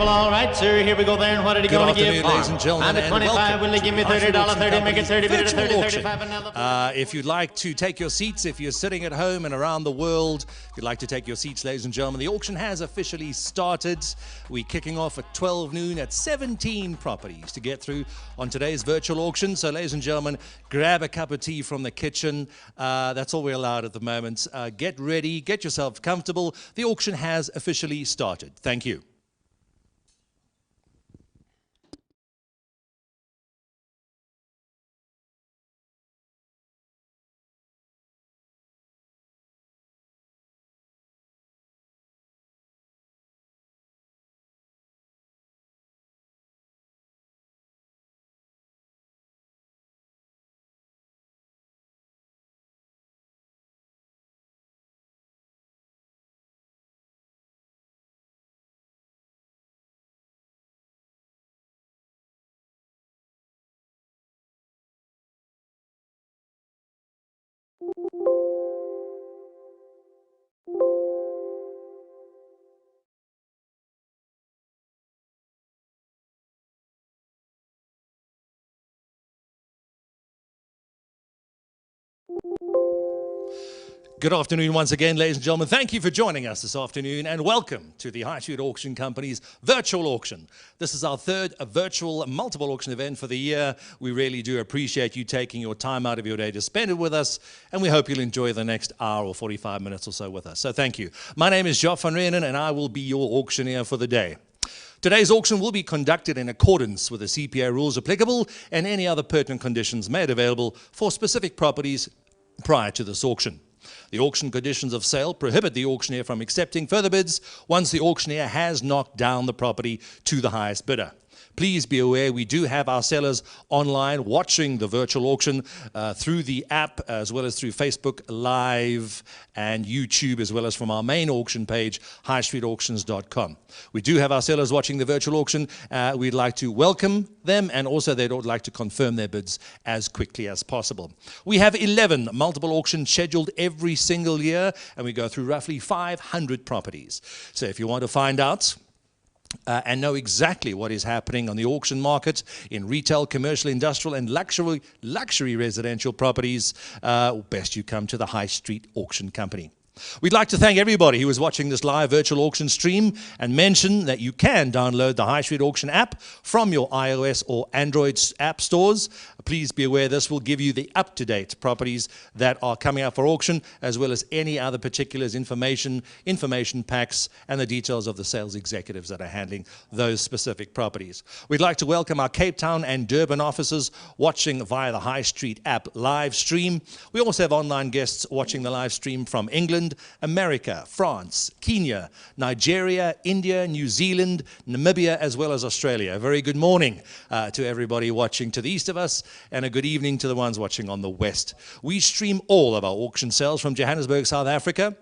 Yeovil. All right, sir, here we go there. And what are you going to give? Good afternoon, ladies and gentlemen, and 25, will they give me $30, 30, make it 30, Virtual 30, auction. 35, another. If you'd like to take your seats, if you're sitting at home and around the world, if you'd like to take your seats, ladies and gentlemen, the auction has officially started. We're kicking off at 12 noon at 17 properties to get through on today's virtual auction. So, ladies and gentlemen, grab a cup of tea from the kitchen. That's all we're allowed at the moment. Get ready, get yourself comfortable. The auction has officially started. Thank you. Good afternoon once again, ladies and gentlemen. Thank you for joining us this afternoon and welcome to the High Street Auction Company's virtual auction. This is our third virtual multiple auction event for the year. We really do appreciate you taking your time out of your day to spend it with us, and we hope you'll enjoy the next hour or 45 minutes or so with us. So thank you. My name is Joff van Reenen and I will be your auctioneer for the day. Today's auction will be conducted in accordance with the CPA rules applicable and any other pertinent conditions made available for specific properties prior to this auction. The auction conditions of sale prohibit the auctioneer from accepting further bids once the auctioneer has knocked down the property to the highest bidder. Please be aware we do have our sellers online watching the virtual auction through the app as well as through Facebook Live and YouTube, as well as from our main auction page, highstreetauctions.com. We do have our sellers watching the virtual auction. We'd like to welcome them, and also they'd like to confirm their bids as quickly as possible. We have 11 multiple auctions scheduled every single year, and we go through roughly 500 properties. So if you want to find out and know exactly what is happening on the auction market in retail, commercial, industrial, and luxury residential properties, best you come to the High Street Auction Company. We'd like to thank everybody who is watching this live virtual auction stream and mention that you can download the High Street Auction app from your iOS or Android app stores. Please be aware this will give you the up-to-date properties that are coming up for auction, as well as any other particulars, information packs, and the details of the sales executives that are handling those specific properties. We'd like to welcome our Cape Town and Durban offices watching via the High Street app live stream. We also have online guests watching the live stream from England, America, France, Kenya, Nigeria, India, New Zealand, Namibia, as well as Australia. A very good morning to everybody watching to the east of us, and a good evening to the ones watching on the west. We stream all of our auction sales from Johannesburg, South Africa,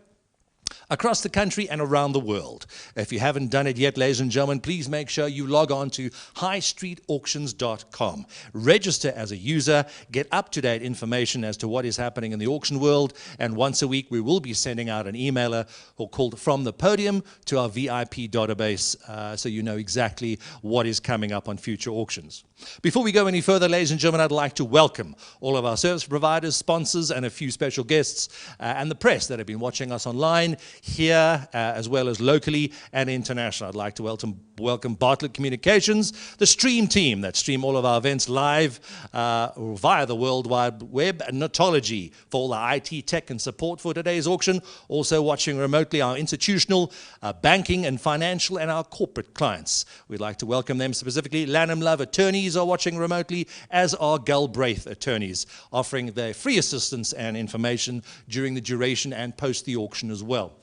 across the country and around the world. If you haven't done it yet, ladies and gentlemen, please make sure you log on to highstreetauctions.com. Register as a user, get up-to-date information as to what is happening in the auction world, and once a week we will be sending out an emailer called From the Podium to our VIP database so you know exactly what is coming up on future auctions. Before we go any further, ladies and gentlemen, I'd like to welcome all of our service providers, sponsors, and a few special guests and the press that have been watching us online, here as well as locally and international. I'd like to welcome Bartlett Communications, the stream team that stream all of our events live via the World Wide Web, and Notology for all the IT tech and support for today's auction. Also watching remotely our institutional, banking and financial, and our corporate clients. We'd like to welcome them specifically. Lanham Love Attorneys are watching remotely, as are Galbraith Attorneys, offering their free assistance and information during the duration and post the auction as well.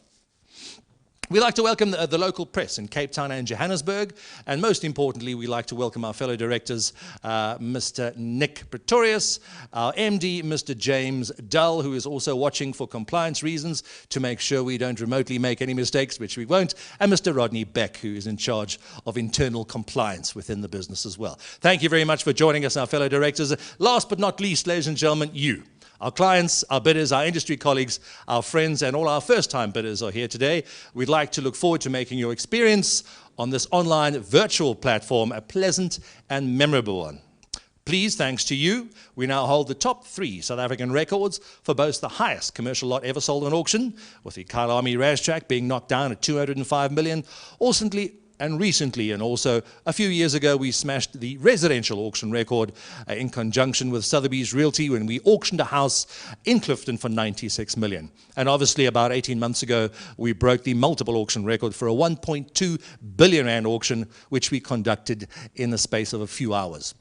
We'd like to welcome the local press in Cape Town and Johannesburg, and most importantly, we'd like to welcome our fellow directors, Mr. Nick Pretorius, our MD, Mr. James Dull, who is also watching for compliance reasons to make sure we don't remotely make any mistakes, which we won't, and Mr. Rodney Beck, who is in charge of internal compliance within the business as well. Thank you very much for joining us, our fellow directors. Last but not least, ladies and gentlemen, you, Our clients, our bidders, our industry colleagues, our friends, and all our first-time bidders are here today. We'd like to look forward to making your experience on this online virtual platform a pleasant and memorable one. Please, thanks to you, we now hold the top 3 South African records for both the highest commercial lot ever sold on auction, with the Kyalami Racetrack being knocked down at 205 million, recently, and also a few years ago, we smashed the residential auction record in conjunction with Sotheby's Realty when we auctioned a house in Clifton for 96 million. And obviously, about 18 months ago, we broke the multiple auction record for a 1.2 billion rand auction, which we conducted in the space of a few hours.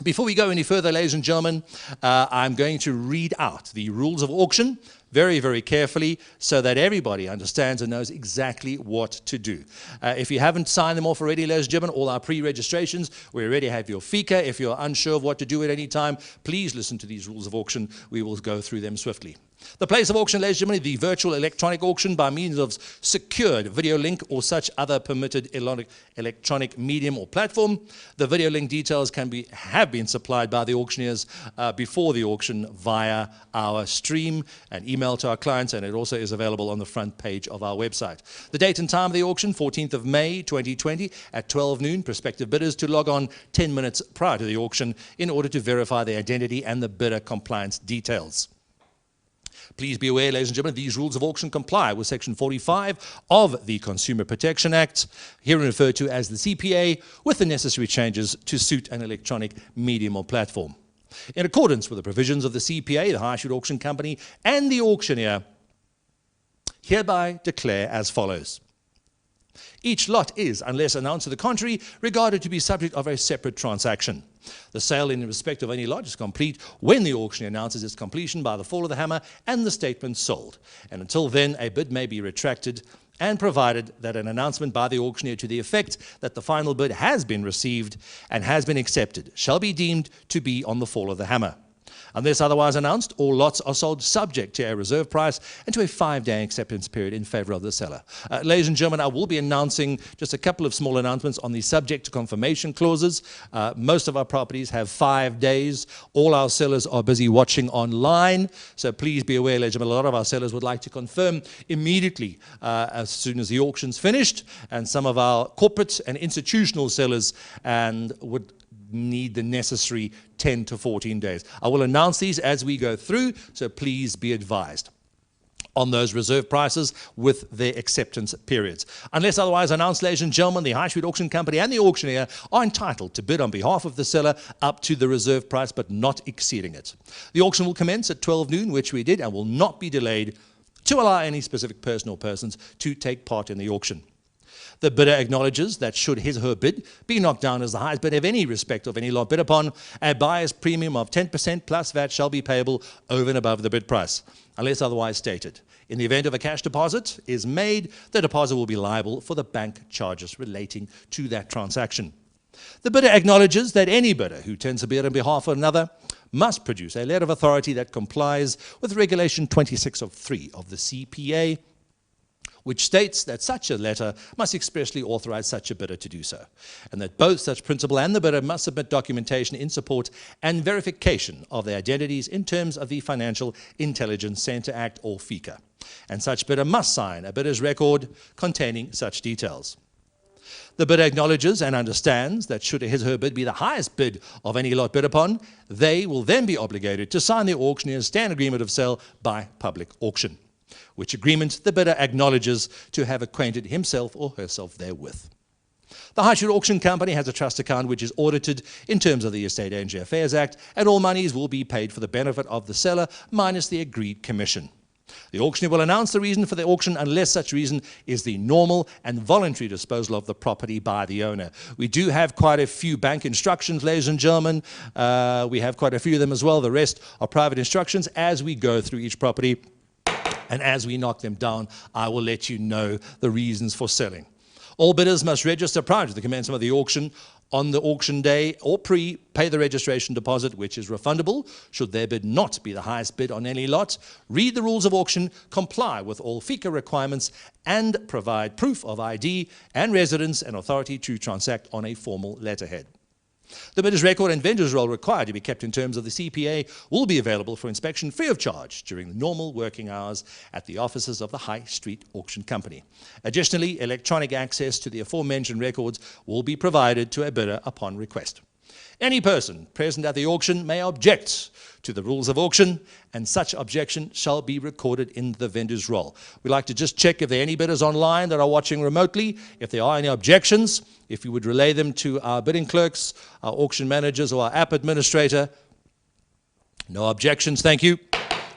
Before we go any further, ladies and gentlemen, I'm going to read out the rules of auction very, very carefully so that everybody understands and knows exactly what to do. If you haven't signed them off already, ladies and gentlemen, all our pre-registrations, we already have your FICA. If you're unsure of what to do at any time, please listen to these rules of auction. We will go through them swiftly. The place of auction, ladies and gentlemen, the virtual electronic auction by means of secured video link or such other permitted electronic medium or platform. The video link details have been supplied by the auctioneers before the auction via our stream and email to our clients, and it also is available on the front page of our website. The date and time of the auction, 14th of May 2020 at 12 noon. Prospective bidders to log on 10 minutes prior to the auction in order to verify the identity and the bidder compliance details. Please be aware, ladies and gentlemen, these rules of auction comply with Section 45 of the Consumer Protection Act, here referred to as the CPA, with the necessary changes to suit an electronic medium or platform. In accordance with the provisions of the CPA, the High Street Auction Company and the auctioneer hereby declare as follows. Each lot is, unless announced to the contrary, regarded to be subject of a separate transaction. The sale in respect of any lot is complete when the auctioneer announces its completion by the fall of the hammer and the statement sold. And until then, a bid may be retracted, and provided that an announcement by the auctioneer to the effect that the final bid has been received and has been accepted shall be deemed to be on the fall of the hammer. Unless otherwise announced, all lots are sold subject to a reserve price and to a 5-day acceptance period in favor of the seller. Ladies and gentlemen, I will be announcing just a couple of small announcements on the subject to confirmation clauses. Most of our properties have 5 days. All our sellers are busy watching online, so please be aware, ladies and gentlemen, a lot of our sellers would like to confirm immediately as soon as the auction's finished, and some of our corporate and institutional sellers would need the necessary 10 to 14 days. I will announce these as we go through, so please be advised on those reserve prices with their acceptance periods. Unless otherwise announced, ladies and gentlemen, the High Street Auction Company and the auctioneer are entitled to bid on behalf of the seller up to the reserve price, but not exceeding it. The auction will commence at 12 noon, which we did, and will not be delayed to allow any specific person or persons to take part in the auction. The bidder acknowledges that should his or her bid be knocked down as the highest bid of any respect of any lot bid upon, a buyer's premium of 10% plus VAT shall be payable over and above the bid price, unless otherwise stated. In the event of a cash deposit is made, the deposit will be liable for the bank charges relating to that transaction. The bidder acknowledges that any bidder who tends to bid on behalf of another must produce a letter of authority that complies with Regulation 26(3) of the CPA, which states that such a letter must expressly authorize such a bidder to do so, and that both such principal and the bidder must submit documentation in support and verification of their identities in terms of the Financial Intelligence Center Act, or FICA, and such bidder must sign a bidder's record containing such details. The bidder acknowledges and understands that should his or her bid be the highest bid of any lot bid upon, they will then be obligated to sign the auctioneer's stand agreement of sale by public auction, which agreement the bidder acknowledges to have acquainted himself or herself therewith. The High Street Auction Company has a trust account which is audited in terms of the Estate Agency Affairs Act, and all monies will be paid for the benefit of the seller minus the agreed commission. The auctioneer will announce the reason for the auction unless such reason is the normal and voluntary disposal of the property by the owner. We do have quite a few bank instructions, ladies and gentlemen. We have quite a few of them as well. The rest are private instructions as we go through each property. And as we knock them down, I will let you know the reasons for selling. All bidders must register prior to the commencement of the auction on the auction day or pay the registration deposit, which is refundable should their bid not be the highest bid on any lot, read the rules of auction, comply with all FICA requirements, and provide proof of ID and residence and authority to transact on a formal letterhead. The bidder's record and vendor's roll required to be kept in terms of the CPA will be available for inspection free of charge during the normal working hours at the offices of the High Street Auction Company. Additionally, electronic access to the aforementioned records will be provided to a bidder upon request. Any person present at the auction may object to the rules of auction, and such objection shall be recorded in the vendor's roll. We'd like to just check if there are any bidders online that are watching remotely. If there are any objections, if you would relay them to our bidding clerks, our auction managers, or our app administrator. No objections, thank you.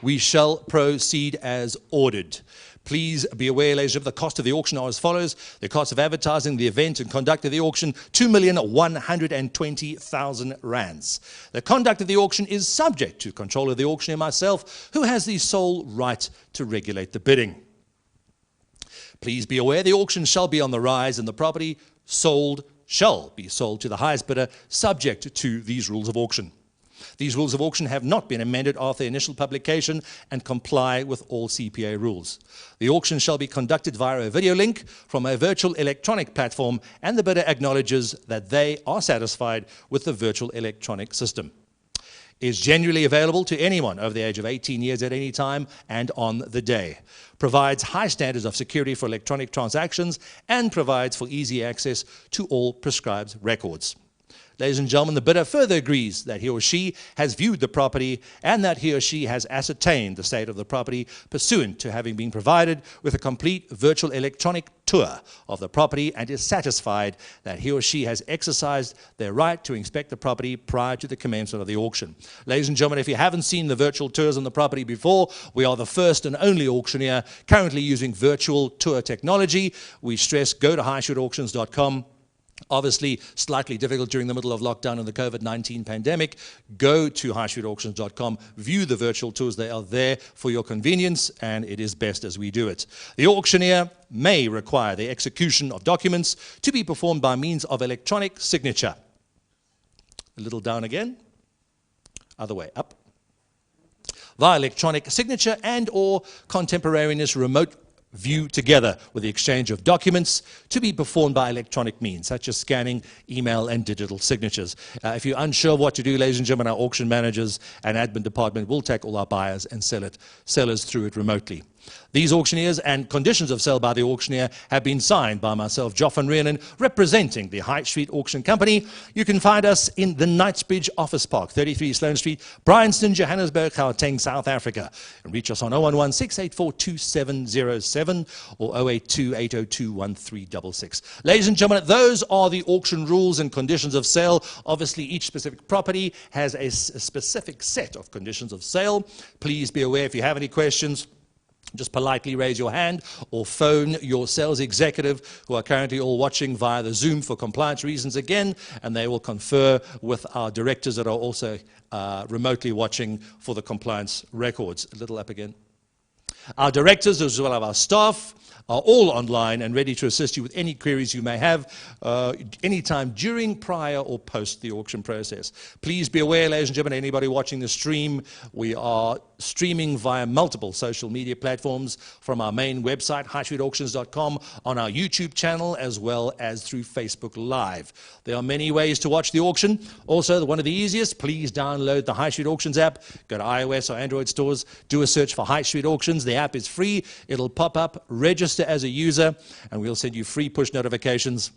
We shall proceed as ordered. Please be aware, ladies and gentlemen, the cost of the auction are as follows. The cost of advertising the event and conduct of the auction, 2,120,000 rands. The conduct of the auction is subject to control of the auctioneer myself, who has the sole right to regulate the bidding. Please be aware the auction shall be on the rise and the property shall be sold to the highest bidder, subject to these rules of auction. These rules of auction have not been amended after initial publication and comply with all CPA rules. The auction shall be conducted via a video link from a virtual electronic platform, and the bidder acknowledges that they are satisfied with the virtual electronic system. It is generally available to anyone over the age of 18 years at any time and on the day. Provides high standards of security for electronic transactions and provides for easy access to all prescribed records. Ladies and gentlemen, the bidder further agrees that he or she has viewed the property and that he or she has ascertained the state of the property pursuant to having been provided with a complete virtual electronic tour of the property, and is satisfied that he or she has exercised their right to inspect the property prior to the commencement of the auction. Ladies and gentlemen, if you haven't seen the virtual tours on the property before, we are the first and only auctioneer currently using virtual tour technology. We stress go to highstreetauctions.com. Obviously, slightly difficult during the middle of lockdown and the COVID-19 pandemic. Go to highstreetauctions.com, view the virtual tours. They are there for your convenience, and it is best as we do it. The auctioneer may require the execution of documents to be performed by means of electronic signature. A little down again. Other way up. Via electronic signature and or contemporaneous remote view together with the exchange of documents to be performed by electronic means, such as scanning, email, and digital signatures. If you're unsure of what to do, ladies and gentlemen, our auction managers and admin department will take all our buyers and sellers through it remotely. These auctioneers and conditions of sale by the auctioneer have been signed by myself, Johannesburg Rhiannon, representing the High Street Auction Company. You can find us in the Knightsbridge Office Park, 33 Sloane Street, Bryanston, Johannesburg, Gauteng, South Africa. And reach us on 011-684-2707 or 082-802-1366. Ladies and gentlemen, those are the auction rules and conditions of sale. Obviously, each specific property has a specific set of conditions of sale. Please be aware, if you have any questions, just politely raise your hand or phone your sales executive, who are currently all watching via the Zoom for compliance reasons again, and they will confer with our directors that are also remotely watching for the compliance records. A little up again. Our directors, as well as our staff, are all online and ready to assist you with any queries you may have anytime during, prior, or post the auction process. Please be aware, ladies and gentlemen, anybody watching the stream, we are streaming via multiple social media platforms from our main website, highstreetauctions.com, on our YouTube channel, as well as through Facebook Live. There are many ways to watch the auction. Also, one of the easiest, please download the High Street Auctions app. Go to iOS or Android stores, do a search for High Street Auctions. The app is free. It'll pop up, register as a user, and we'll send you free push notifications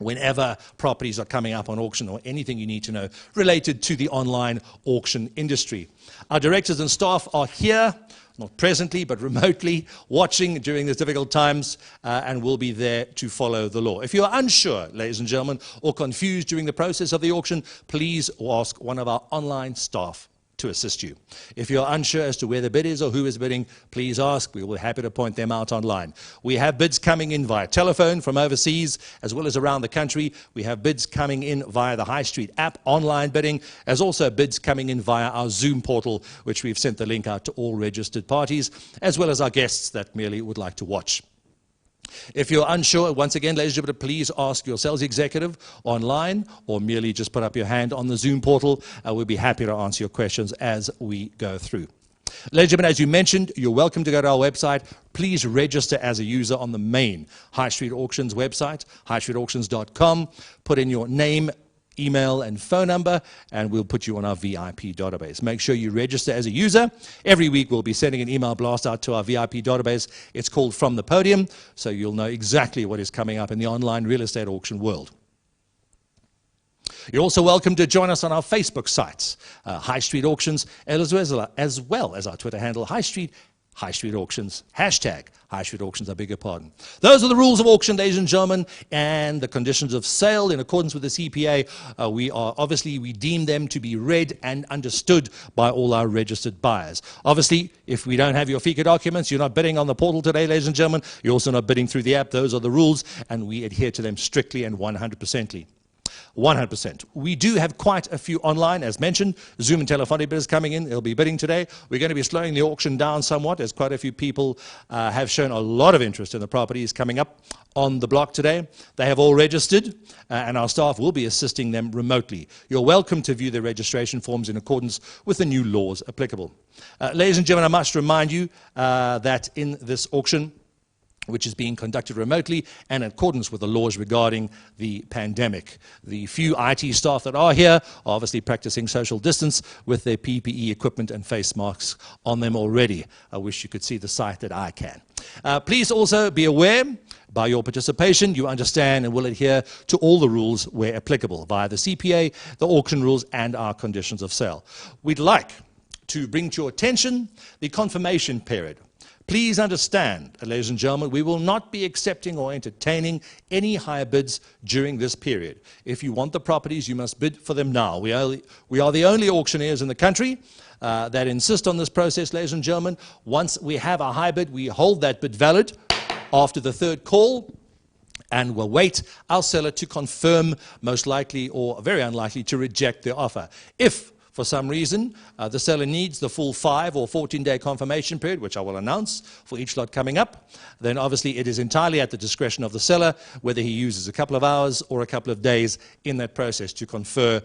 whenever properties are coming up on auction or anything you need to know related to the online auction industry. Our directors and staff are here, not presently, but remotely, watching during these difficult times, and will be there to follow the law. If you are unsure, ladies and gentlemen, or confused during the process of the auction, please ask one of our online staff to assist you. If you're unsure as to where the bid is or who is bidding, please ask. We will be happy to point them out online. We have bids coming in via telephone from overseas as well as around the country. We have bids coming in via the High Street app, online bidding, as also bids coming in via our Zoom portal, which we've sent the link out to all registered parties, as well as our guests that merely would like to watch. If you're unsure, once again, ladies and gentlemen, please ask your sales executive online or merely just put up your hand on the Zoom portal. We'll be happy to answer your questions as we go through. Ladies and gentlemen, as you mentioned, you're welcome to go to our website. Please register as a user on the main High Street Auctions website, highstreetauctions.com. Put in your name, email and phone number, and we'll put you on our VIP database. Make sure you register as a user. Every week we'll be sending an email blast out to our VIP database. It's called From the Podium, so you'll know exactly what is coming up in the online real estate auction world. You're also welcome to join us on our Facebook sites, High Street Auctions, as well as our Twitter handle, High Street Auctions, hashtag High Street Auctions, I beg your pardon. Those are the rules of auction, ladies and gentlemen, and the conditions of sale in accordance with the CPA. We deem them to be read and understood by all our registered buyers. Obviously, if we don't have your FICA documents, you're not bidding on the portal today, ladies and gentlemen. You're also not bidding through the app. Those are the rules, and we adhere to them strictly and 100%. 100%. We do have quite a few online, as mentioned. Zoom and telephonic bidders coming in. They'll be bidding today. We're going to be slowing the auction down somewhat, as quite a few people have shown a lot of interest in the properties coming up on the block today. They have all registered, and our staff will be assisting them remotely. You're welcome to view the registration forms in accordance with the new laws applicable. Ladies and gentlemen, I must remind you that in this auction, which is being conducted remotely and in accordance with the laws regarding the pandemic. The few IT staff that are here are obviously practicing social distance with their PPE equipment and face masks on them already. I wish you could see the sight that I can. Please also be aware, by your participation, you understand and will adhere to all the rules where applicable via the CPA, the auction rules, and our conditions of sale. We'd like to bring to your attention the confirmation period. Please understand, ladies and gentlemen, we will not be accepting or entertaining any higher bids during this period. If you want the properties, you must bid for them now. We are the only auctioneers in the country that insist on this process, ladies and gentlemen. Once we have a high bid, we hold that bid valid after the third call, and we'll wait our seller to confirm, most likely or very unlikely to reject the offer. If for some reason, the seller needs the full 5 or 14-day confirmation period, which I will announce for each lot coming up, then obviously it is entirely at the discretion of the seller whether he uses a couple of hours or a couple of days in that process to confer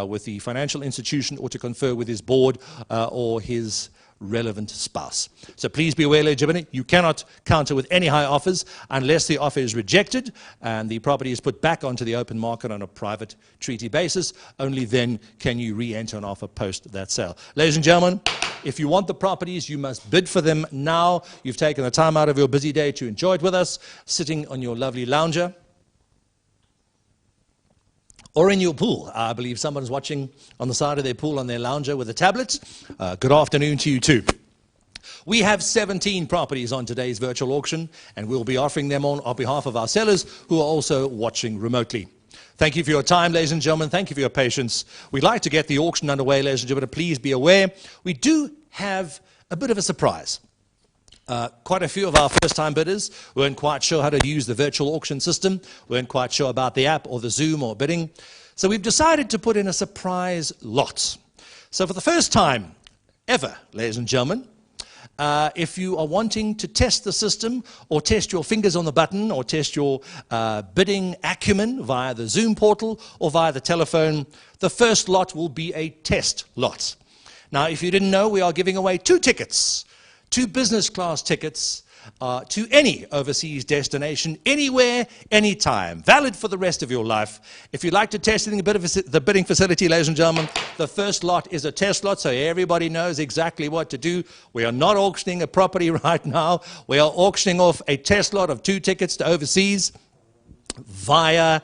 with the financial institution or to confer with his board or his relevant spouse. So please be aware, ladies and gentlemen, you cannot counter with any high offers unless the offer is rejected and the property is put back onto the open market on a private treaty basis. Only then can you re-enter an offer post that sale. Ladies and gentlemen, if you want the properties, you must bid for them now. You've taken the time out of your busy day to enjoy it with us, sitting on your lovely lounger or in your pool. I believe someone's watching on the side of their pool on their lounger with a tablet. Good afternoon to you too. We have 17 properties on today's virtual auction, and we'll be offering them on behalf of our sellers who are also watching remotely. Thank you for your time, ladies and gentlemen. Thank you for your patience. We'd like to get the auction underway, ladies and gentlemen. Please be aware, we do have a bit of a surprise. Quite a few of our first-time bidders weren't quite sure how to use the virtual auction system, weren't quite sure about the app or the Zoom or bidding. So we've decided to put in a surprise lot. So for the first time ever, ladies and gentlemen, if you are wanting to test the system or test your fingers on the button or test your bidding acumen via the Zoom portal or via the telephone, the first lot will be a test lot. Now, if you didn't know, we are giving away 2 tickets. 2 business class tickets to any overseas destination, anywhere, anytime, valid for the rest of your life. If you'd like to test the bidding facility, ladies and gentlemen, the first lot is a test lot, so everybody knows exactly what to do. We are not auctioning a property right now. We are auctioning off a test lot of 2 tickets to overseas via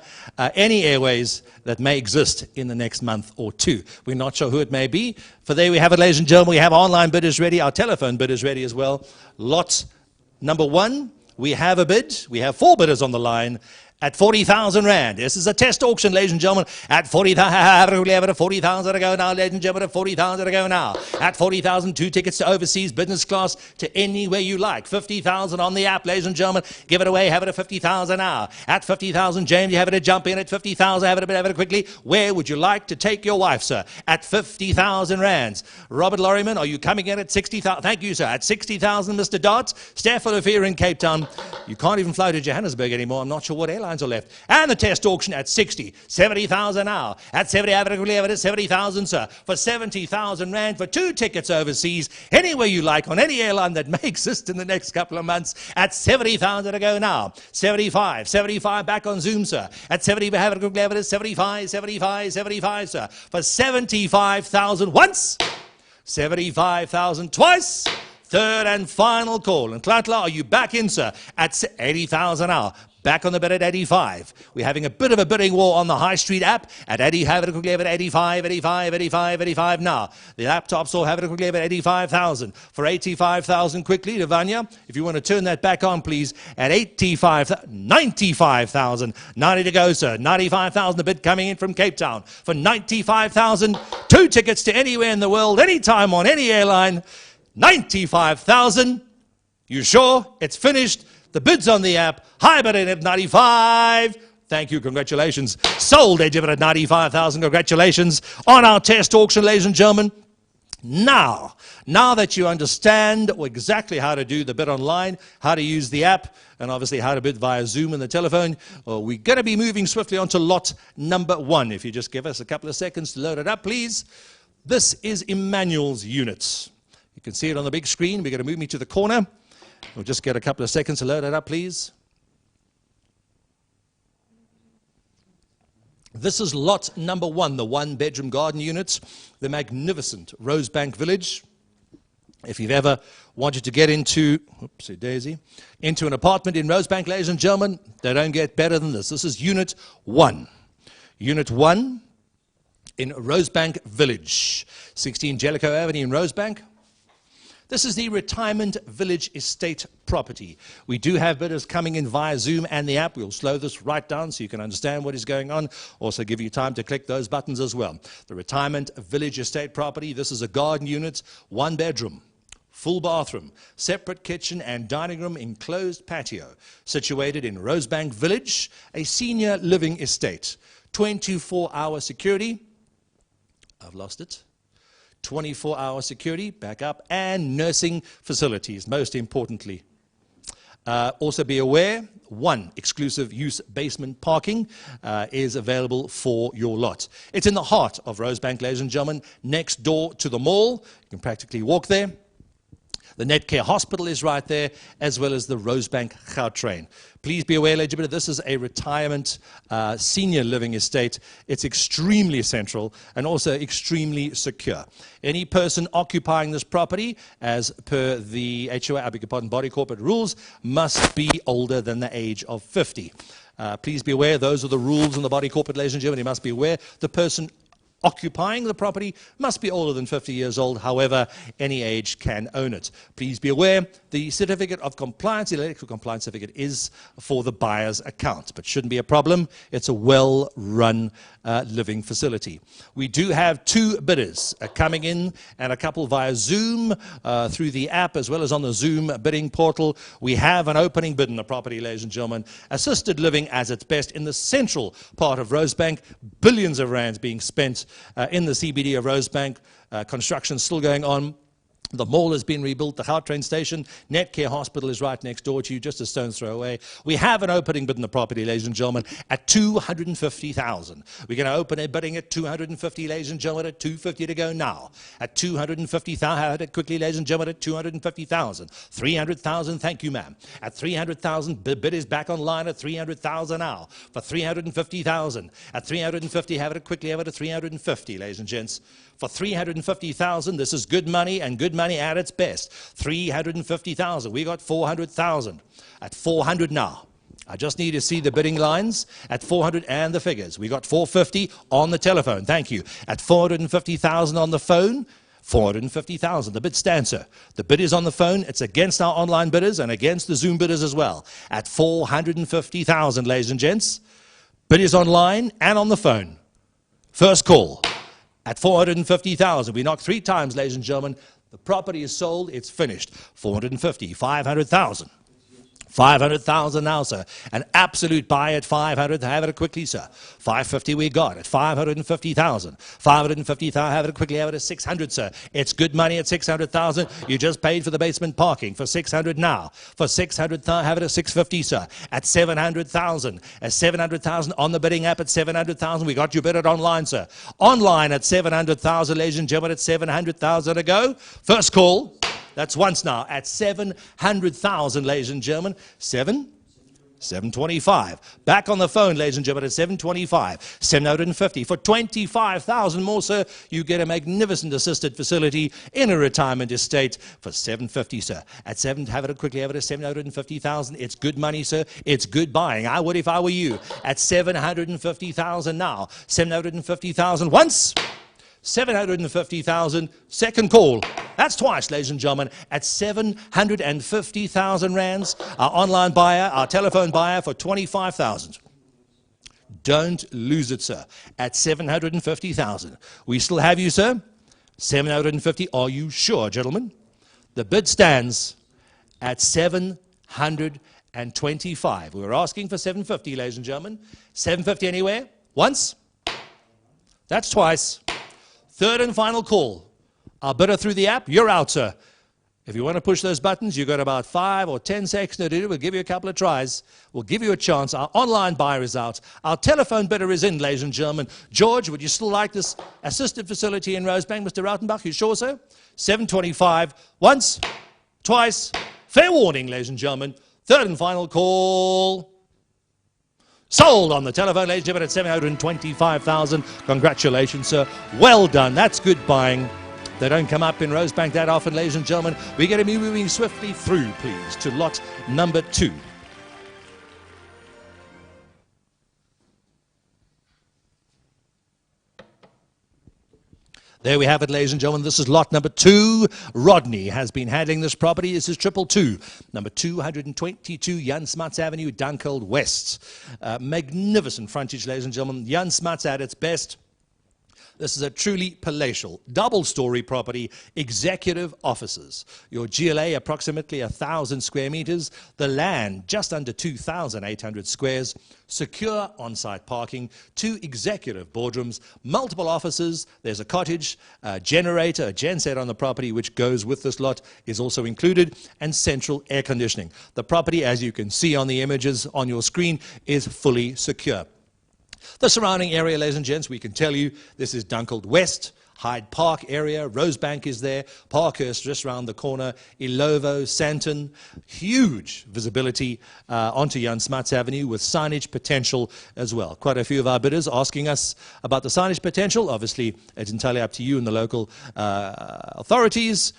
any airways that may exist in the next month or 2. We're not sure who it may be. For there we have it, ladies and gentlemen. We have online bidders ready, our telephone bidders ready as well. Lot number 1, we have a bid. We have 4 bidders on the line at 40,000 Rand. This is a test auction, ladies and gentlemen. At 40,000 to go now, ladies and gentlemen. At 40,000 to go now. At 40,000, 2 tickets to overseas business class to anywhere you like. 50,000 on the app, ladies and gentlemen. Give it away. Have it at 50,000 now. At 50,000, James, you have it to jump in. At 50,000, have it quickly. Where would you like to take your wife, sir? At 50,000 Rands. Robert Lorryman, are you coming in at 60,000? Thank you, sir. At 60,000, Mr. Dodds. Stafford here in Cape Town. You can't even fly to Johannesburg anymore. I'm not sure what airline airlines are left. And the test auction at 60, 70,000 now. At 70, it is 70,000, sir. For 70,000 rand for 2 tickets overseas, anywhere you like, on any airline that may exist in the next couple of months. At 70,000 to go now. 75 back on Zoom, sir. At 70, it is 75, sir. For 75,000 once, 75,000 twice. Third and final call. And Klatla, are you back in, sir? At 80,000 now. Back on the bid at 85. We're having a bit of a bidding war on the High Street app. At 80, have it quickly at 85 now. The laptops all have it quickly at 85,000. For 85,000 quickly, Devanya, if you want to turn that back on, please. At 95,000. 90 to go, sir. 95,000, the bid coming in from Cape Town. For 95,000, 2 tickets to anywhere in the world, anytime on any airline. 95,000. You sure? It's finished. The bid's on the app. High bidding at 95. Thank you. Congratulations. Sold edge of it at 95,000. Congratulations on our test auction, ladies and gentlemen. Now that you understand exactly how to do the bid online, how to use the app, and obviously how to bid via Zoom and the telephone, we're going to be moving swiftly on to lot number 1. If you just give us a couple of seconds to load it up, please. This is Emmanuel's units. You can see it on the big screen. We're going to move me to the corner. We'll just get a couple of seconds to load it up, please. This is lot number 1, the 1-bedroom garden units, the magnificent Rosebank Village. If you've ever wanted to get into, oopsie daisy, into an apartment in Rosebank, ladies and gentlemen, they don't get better than this. This is unit 1. Unit 1 in Rosebank Village, 16 Jellicoe Avenue in Rosebank. This is the Retirement Village Estate property. We do have bidders coming in via Zoom and the app. We'll slow this right down so you can understand what is going on. Also give you time to click those buttons as well. The Retirement Village Estate property. This is a garden unit, 1 bedroom, full bathroom, separate kitchen and dining room, enclosed patio. Situated in Rosebank Village, a senior living estate. 24-hour security. I've lost it. 24-hour security, backup, and nursing facilities, most importantly. Also be aware, 1 exclusive use basement parking is available for your lot. It's in the heart of Rosebank, ladies and gentlemen, next door to the mall. You can practically walk there. The Netcare Hospital is right there, as well as the Rosebank Gautrain. Please be aware, ladies and gentlemen, this is a retirement senior living estate. It's extremely central and also extremely secure. Any person occupying this property, as per the HOA, I beg your pardon, body corporate rules, must be older than the age of 50. Please be aware, those are the rules in the body corporate, ladies and gentlemen. You must be aware the person occupying the property must be older than 50 years old. However, any age can own it. Please be aware, the certificate of compliance, the electrical compliance certificate, is for the buyer's account, but shouldn't be a problem. It's a well-run living facility. We do have 2 bidders coming in and a couple via Zoom through the app as well as on the Zoom bidding portal. We have an opening bid in the property, ladies and gentlemen. Assisted living as its best in the central part of Rosebank. Billions of rands being spent in the CBD of Rosebank. Construction still going on. The mall has been rebuilt, the Gautrain station, Netcare Hospital is right next door to you, just a stone's throw away. We have an opening bid in the property, ladies and gentlemen, at 250,000. We're going to open a bidding at 250, ladies and gentlemen, at 250 to go now. At 250,000, have it quickly, ladies and gentlemen, at 250,000. 300,000, thank you, ma'am. At 300,000, bid is back online at 300,000 now. For 350,000. At 350, have it quickly, have it at 350, ladies and gents. For 350,000, this is good money and good money at its best. 350,000. We got 400,000. At 400 now. I just need to see the bidding lines at 400 and the figures. We got 450 on the telephone. Thank you. At 450,000 on the phone. 450,000. The bid stands, sir. The bid is on the phone. It's against our online bidders and against the Zoom bidders as well. At 450,000, ladies and gents. Bid is online and on the phone. First call. At 450,000. We knocked 3 times, ladies and gentlemen. The property is sold. It's finished. 450, 500,000. 500,000 now, sir. An absolute buy at 500. Have it quickly, sir. 550 we got at 550,000. 550,000. Have it quickly. Have it at 600, sir. It's good money at 600,000. You just paid for the basement parking for 600 now. For 600,000, have it at 650, sir. At 700,000. At 700,000 on the bidding app at 700,000. We got you bid it online, sir. Online at 700,000, ladies and gentlemen. At 700,000 to go. First call. That's once now at 700,000, ladies and gentlemen. 725. Back on the phone, ladies and gentlemen, at 725. 750. For 25,000 more, sir, you get a magnificent assisted facility in a retirement estate for 750, sir. At 7, have it quickly, have it at 750,000. It's good money, sir. It's good buying. I would if I were you. At 750,000 now. 750,000 once. 750,000, second call. That's twice, ladies and gentlemen, at 750,000 rands. Our online buyer, our telephone buyer for 25,000. Don't lose it, sir, at 750,000. We still have you, sir. 750, are you sure, gentlemen? The bid stands at 725. We were asking for 750, ladies and gentlemen. 750 anywhere? Once? That's twice. Third and final call. Our bidder through the app, you're out, sir. If you want to push those buttons, you've got about 5 or 10 seconds to do it. We'll give you a couple of tries. We'll give you a chance. Our online buyer is out. Our telephone bidder is in, ladies and gentlemen. George, would you still like this assisted facility in Rosebank? Mr. Rautenbach, you sure, sir? 725. Once, twice. Fair warning, ladies and gentlemen. Third and final call. Sold on the telephone, ladies and gentlemen, at 725,000. Congratulations, sir. Well done. That's good buying. They don't come up in Rosebank that often, ladies and gentlemen. We're going to be moving swiftly through, please, to lot number 2. There we have it, ladies and gentlemen. This is lot number 2. Rodney has been handling this property. This is 222, number 222 Jan Smuts Avenue, Dunkeld West. Magnificent frontage, ladies and gentlemen. Jan Smuts at its best. This is a truly palatial, double-story property, executive offices. Your GLA approximately 1,000 square meters. The land just under 2,800 squares. Secure on-site parking. 2 executive boardrooms. Multiple offices. There's a cottage, a generator, a genset on the property which goes with this lot is also included, and central air conditioning. The property, as you can see on the images on your screen, is fully secure. The surrounding area, ladies and gents, we can tell you this is Dunkeld West, Hyde Park area, Rosebank is there, Parkhurst just around the corner, Yeovil, Santon, huge visibility onto Jan Smuts Avenue with signage potential as well. Quite a few of our bidders asking us about the signage potential. Obviously, it's entirely up to you and the local authorities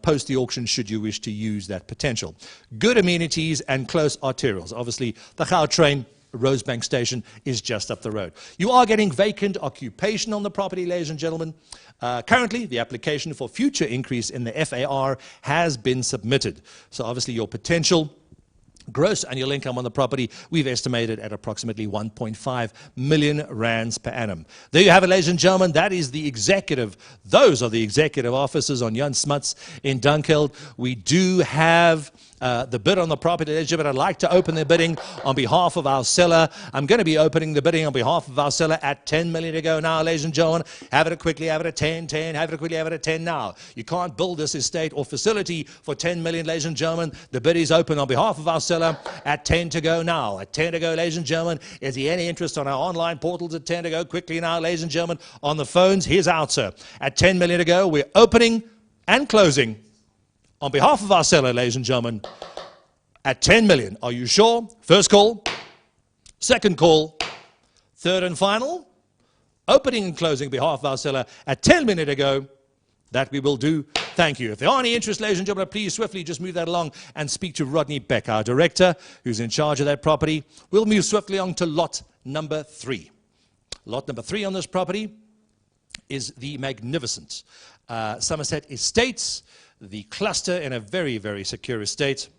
post the auction should you wish to use that potential. Good amenities and close arterials. Obviously, the Gautrain Rosebank station is just up the road. You are getting vacant occupation on the property, ladies and gentlemen. Currently, the application for future increase in the FAR has been submitted. So obviously your potential gross annual income on the property, we've estimated at approximately 1.5 million rands per annum. There you have it, ladies and gentlemen. That is the executive. Those are the executive offices on Jan Smuts in Dunkeld. We do have the bid on the property, ladies and gentlemen. I'd like to open the bidding on behalf of our seller. I'm going to be opening the bidding on behalf of our seller at 10 million to go now, ladies and gentlemen. Have it quickly, have it at 10, 10, have it quickly, have it at 10 now. You can't build this estate or facility for 10 million, ladies and gentlemen. The bid is open on behalf of our seller at 10 to go now. At 10 to go, ladies and gentlemen. Is there any interest on our online portals at 10 to go? Quickly now, ladies and gentlemen. On the phones, here's out, sir. At 10 million to go, we're opening and closing on behalf of our seller, ladies and gentlemen, at 10 million. Are you sure? First call, second call, third and final. Opening and closing on behalf of our seller at 10 million to go. That we will do. Thank you. If there are any interest, ladies and gentlemen, please swiftly just move that along and speak to Rodney Beck, our director, who's in charge of that property. We'll move swiftly on to lot number 3. Lot number 3 on this property is the magnificent Somerset Estates, the cluster in a very, very secure estate.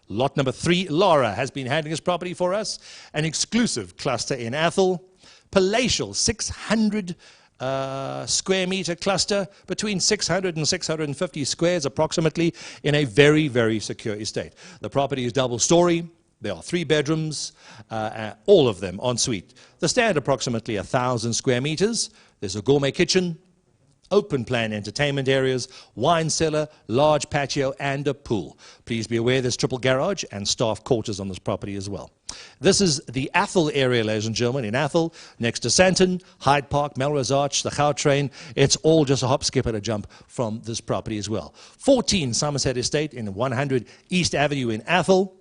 Lot number 3, Laura has been handling this property for us. An exclusive cluster in Athol. Palatial 600 square meter cluster, between 600 and 650 squares approximately, in a very, very secure estate. The property is double-story. There are 3 bedrooms, all of them en suite. The stand approximately 1,000 square meters. There's a gourmet kitchen, open plan entertainment areas, wine cellar, large patio, and a pool. Please be aware there's triple garage and staff quarters on this property as well. This is the Athol area, ladies and gentlemen, in Athol, next to Santon, Hyde Park, Melrose Arch, the Gautrain. It's all just a hop, skip, and a jump from this property as well. 14 Somerset Estate in 100 East Avenue in Athol.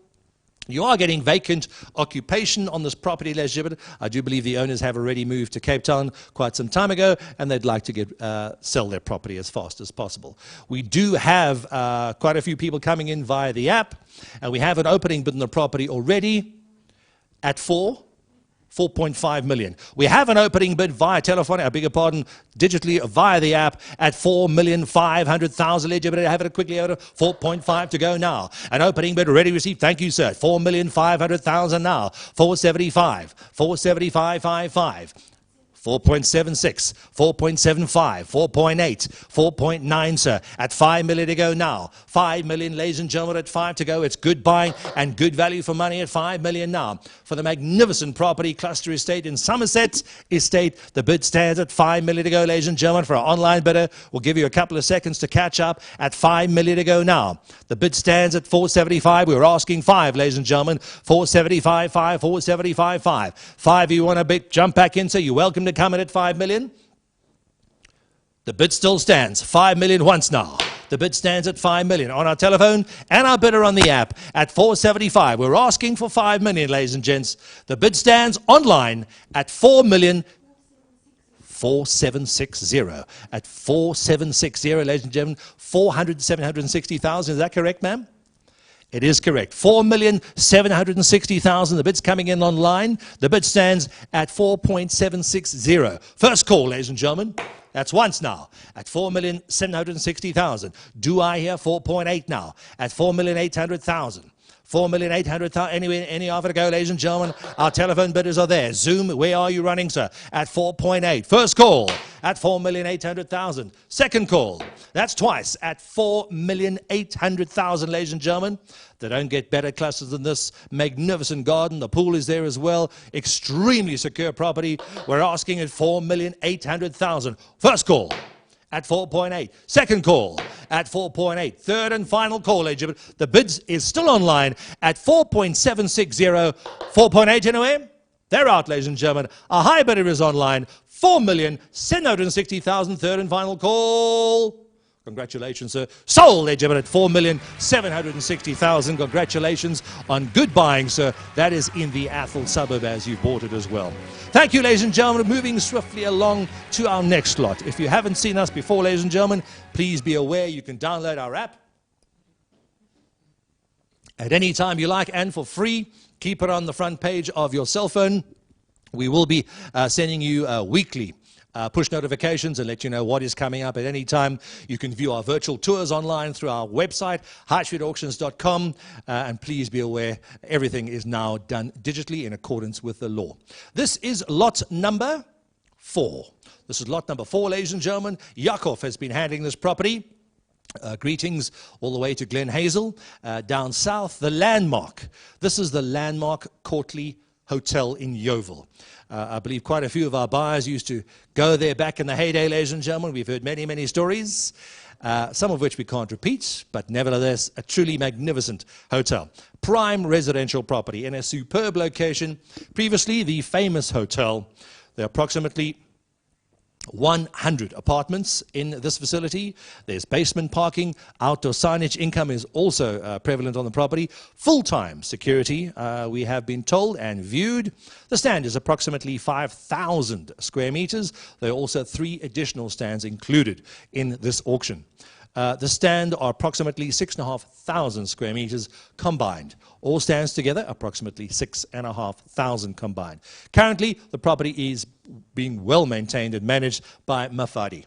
You are getting vacant occupation on this property, ladies and gentlemen. I do believe the owners have already moved to Cape Town quite some time ago, and they'd like to sell their property as fast as possible. We do have quite a few people coming in via the app, and we have an opening bid on the property already at 4.5 million. We have an opening bid via telephone, I beg your pardon, digitally via the app at 4,500,000. Let's have it quickly over 4.5 to go now. An opening bid ready received. Thank you, sir. 4,500,000 now. 475, 475.55. 4.76, 4.75, 4.8, 4.9, sir. At 5 million to go now. 5 million, ladies and gentlemen, at 5 to go. It's good buying and good value for money at 5 million now. For the magnificent property cluster estate in Somerset Estate, the bid stands at 5 million to go, ladies and gentlemen. For our online bidder, we'll give you a couple of seconds to catch up. At 5 million to go now. The bid stands at 475. We were asking 5, ladies and gentlemen. 475, 5, 475, 5. 5, you want a big jump back in, so you're welcome to come in at 5 million. The bid still stands. 5 million once now. The bid stands at 5 million on our telephone and our bidder on the app at 475. We're asking for 5 million, ladies and gents. The bid stands online at 4 million. 4760 at 4760, ladies and gentlemen. 760,000. Is that correct, ma'am? It is correct. 4,760,000. The bid's coming in online. The bid stands at 4.760. First call, ladies and gentlemen. That's once now at 4,760,000. Do I hear 4.8 now at 4,800,000? 4,800,000. Any offer to go, ladies and gentlemen? Our telephone bidders are there. Zoom, where are you running, sir? At 4.8. First call at 4,800,000. Second call, that's twice at 4,800,000, ladies and gentlemen. They don't get better clusters than this. Magnificent garden. The pool is there as well. Extremely secure property. We're asking at 4,800,000. First call at 4.8. Second call at 4.8. Third and final call, ladies and gentlemen. The bids is still online at 4.760. 4.8 anyway? They're out, ladies and gentlemen. A high bidder is online. 4,760,000. Third and final call. Congratulations, sir. Sold, ladies and gentlemen, at 4,760,000. Congratulations on good buying, sir. That is in the Athol suburb as you bought it as well. Thank you, ladies and gentlemen. Moving swiftly along to our next lot. If you haven't seen us before, ladies and gentlemen, please be aware you can download our app at any time you like and for free. Keep it on the front page of your cell phone. We will be sending you weekly push notifications and let you know what is coming up at any time. You can view our virtual tours online through our website, highstreetauctions.com, and please be aware everything is now done digitally in accordance with the law. This is lot number 4. This is lot number 4, ladies and gentlemen. Yakov has been handling this property. Greetings all the way to Glen Hazel, down south, the Landmark. This is the Landmark Courtly Hotel in Yeovil. I believe quite a few of our buyers used to go there back in the heyday, ladies and gentlemen. We've heard many, many stories, some of which we can't repeat, but nevertheless, a truly magnificent hotel. Prime residential property in a superb location. Previously, the famous hotel. There are approximately 100 apartments in this facility. There's basement parking, outdoor signage. Income is also prevalent on the property. Full-time security, we have been told and viewed. The stand is approximately 5,000 square meters. There are also 3 additional stands included in this auction. The stand are approximately 6,500 square meters combined. All stands together, approximately 6,500 combined. Currently, the property is being well maintained and managed by Mafadi.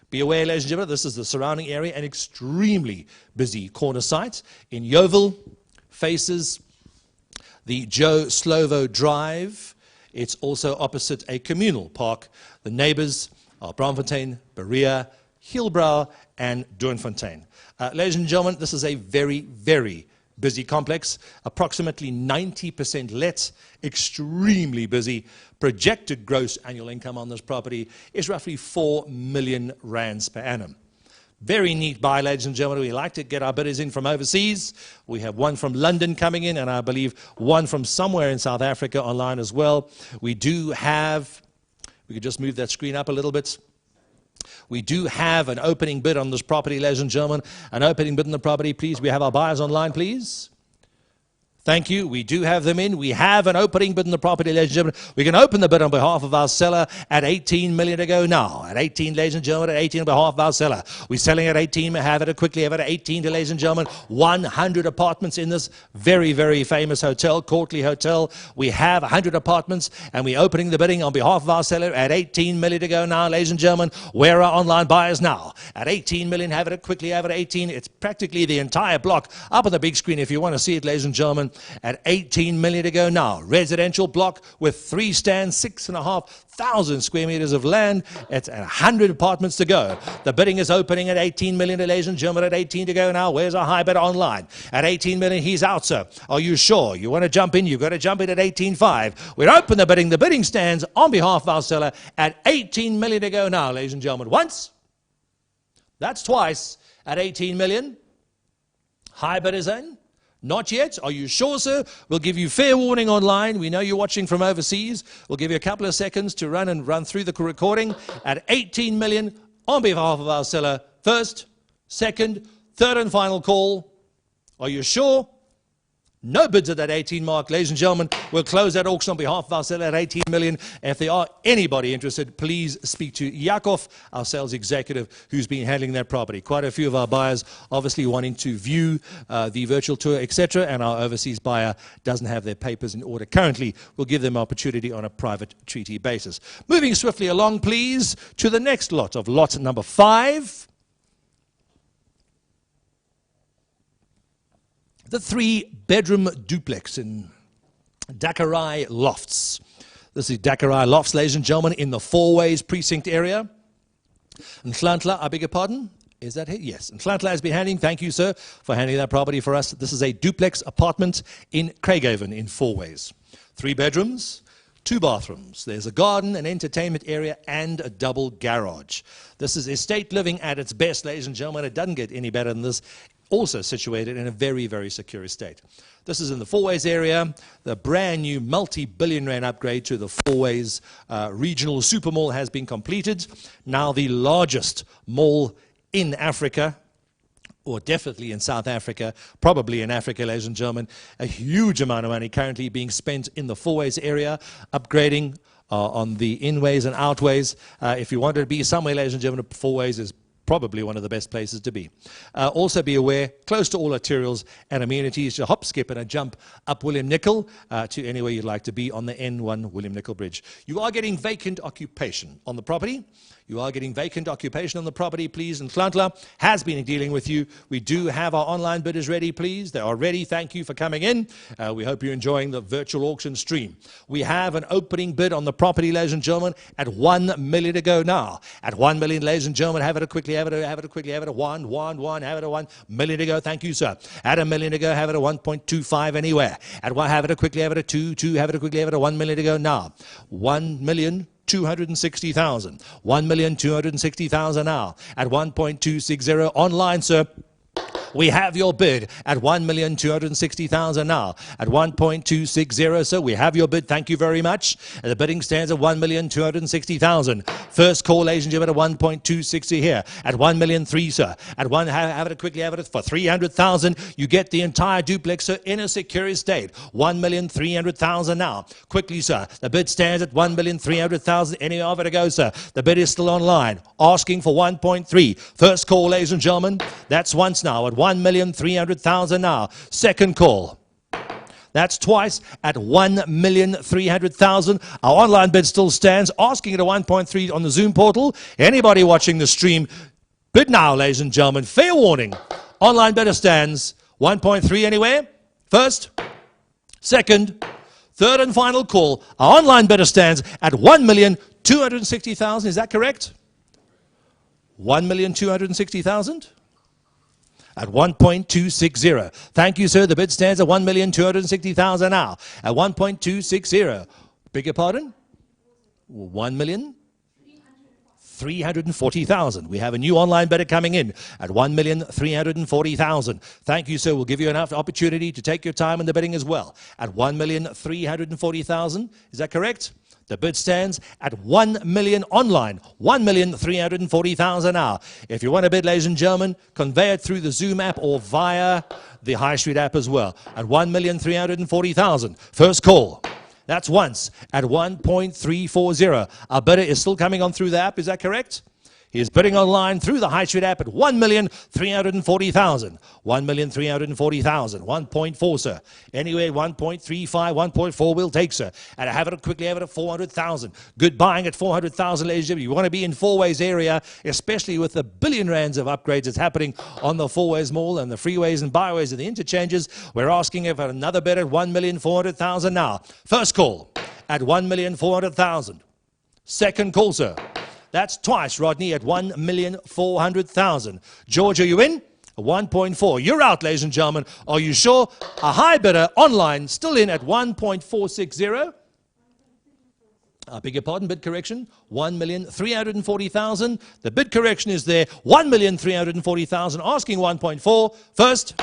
Be aware, ladies and gentlemen, this is the surrounding area, an extremely busy corner site in Yeovil. Faces the Joe Slovo Drive. It's also opposite a communal park. The neighbors are Braamfontein, Berea, Hillbrow, and Doornfontein. Ladies and gentlemen, this is a very, very busy complex, approximately 90% let, extremely busy. Projected gross annual income on this property is roughly 4 million rands per annum. Very neat buy, ladies and gentlemen. We like to get our bidders in from overseas. We have one from London coming in, and I believe one from somewhere in South Africa online as well. We do have, we could just move that screen up a little bit. We do have an opening bid on this property, ladies and gentlemen. An opening bid on the property, please. We have our buyers online, please. Thank you. We do have them in. We have an opening bid on the property, ladies and gentlemen. We can open the bid on behalf of our seller at 18 million to go now. At 18, ladies and gentlemen, at 18 on behalf of our seller. We're selling at 18. We have it quickly. Have it at 18, to, ladies and gentlemen. 100 apartments in this very, very famous hotel, Courtly Hotel. We have 100 apartments, and we're opening the bidding on behalf of our seller at 18 million to go now, ladies and gentlemen. Where are online buyers now? At 18 million, have it quickly. Have it at 18. It's practically the entire block up on the big screen if you want to see it, ladies and gentlemen. At 18 million to go now. Residential block with 3 stands, 6,500 square meters of land. It's 100 apartments to go. The bidding is opening at 18 million, ladies and gentlemen. At 18 to go now. Where's our high bidder online? At 18 million, he's out, sir. Are you sure? You want to jump in? You've got to jump in at 18.5. We're open the bidding. The bidding stands on behalf of our seller at 18 million to go now, ladies and gentlemen. Once. That's twice at 18 million. High bidders in. Not yet. Are you sure, sir? We'll give you fair warning online. We know you're watching from overseas. We'll give you a couple of seconds to run through the recording at 18 million on behalf of our seller. First, second, third and final call. Are you sure? No bids at that 18 mark, ladies and gentlemen. We'll close that auction on behalf of our seller at 18 million. If there are anybody interested, please speak to Yakov, our sales executive, who's been handling that property. Quite a few of our buyers obviously wanting to view the virtual tour, etc., and our overseas buyer doesn't have their papers in order currently. We'll give them opportunity on a private treaty basis. Moving swiftly along, please, to the next lot of lot number 5. The 3-bedroom duplex in Dakarai Lofts. This is Dakarai Lofts, ladies and gentlemen, in the Fourways precinct area. And Nhlantla, I beg your pardon? Is that it? Yes. And Nhlantla has been handling, thank you, sir, for handling that property for us. This is a duplex apartment in Craighaven in Fourways. 3 bedrooms, 2 bathrooms. There's a garden, an entertainment area, and a double garage. This is estate living at its best, ladies and gentlemen. It doesn't get any better than this. Also situated in a very, very secure estate. This is in the Fourways area, the brand new multi-billion rand upgrade to the Fourways regional super mall has been completed. Now the largest mall in Africa, or definitely in South Africa, probably in Africa, ladies and gentlemen. A huge amount of money currently being spent in the Fourways area, upgrading on the inways and outways. If you wanted to be somewhere, ladies and gentlemen, Fourways is probably one of the best places to be. Also be aware, close to all arterials and amenities, a hop, skip and a jump up William Nicol to anywhere you'd like to be on the N1 William Nicol Bridge. You are getting vacant occupation on the property. You are getting vacant occupation on the property, please. And Nhlantla has been dealing with you. We do have our online bidders ready, please. They are ready. Thank you for coming in. We hope you're enjoying the virtual auction stream. We have an opening bid on the property, ladies and gentlemen, at 1 million to go now. At 1 million, ladies and gentlemen, have it quickly, have it quickly, have it at 1 million to go. Thank you, sir. At 1 million to go, have it at 1.25 anywhere. At 1, have it quickly, have it at 2, have it quickly, have it at 1 million to go now. 1,260,000. 1,260,000 now at 1.260 online, sir. We have your bid at 1,260,000 now at 1.260. So we have your bid. Thank you very much. And the bidding stands at 1,260,000. First call, ladies and gentlemen, at 1.260 here at 1,003,000, sir. At 1, have it quickly, have it for 300,000. You get the entire duplex, sir, in a secure estate. 1,300,000 now. Quickly, sir. The bid stands at 1,300,000. Any of it to go, sir. The bid is still online. Asking for 1.3. First call, ladies and gentlemen. That's once now at 1,300,000 now. Second call. That's twice at 1,300,000. Our online bid still stands. Asking at a 1.3 on the Zoom portal. Anybody watching the stream, bid now, ladies and gentlemen. Fair warning. Online bidder stands 1.3 anywhere. First, second, third and final call. Our online bidder stands at 1,260,000. Is that correct? 1,260,000? At 1.260. Thank you, sir. The bid stands at 1,260,000 now. At 1.260. Beg your pardon? 1,340,000. We have a new online bidder coming in at 1,340,000. Thank you, sir. We'll give you enough opportunity to take your time in the bidding as well. At 1,340,000. Is that correct? The bid stands at 1 million online, 1,340,000 now. If you want to bid, ladies and gentlemen, convey it through the Zoom app or via the High Street app as well. At 1,340,000. First call. That's once at 1.340. Our bidder is still coming on through the app. Is that correct? He is bidding online through the High Street app at 1,340,000. 1,340,000. 1.4, sir. Anyway, 1.35, 1.4 we'll take, sir. And I have it quickly, have it at 400,000. Good buying at 400,000, ladies and gentlemen. You want to be in Fourways area, especially with the billion rands of upgrades that's happening on the Fourways Mall and the freeways and byways and the interchanges. We're asking for another bid at 1,400,000 now. First call at 1,400,000. Second call, sir. That's twice, Rodney, at 1,400,000. George, are you in? 1.4. You're out, ladies and gentlemen. Are you sure? A high bidder online still in at 1.460. I beg your pardon, bid correction. 1,340,000. The bid correction is there. 1,340,000. Asking 1.4. First.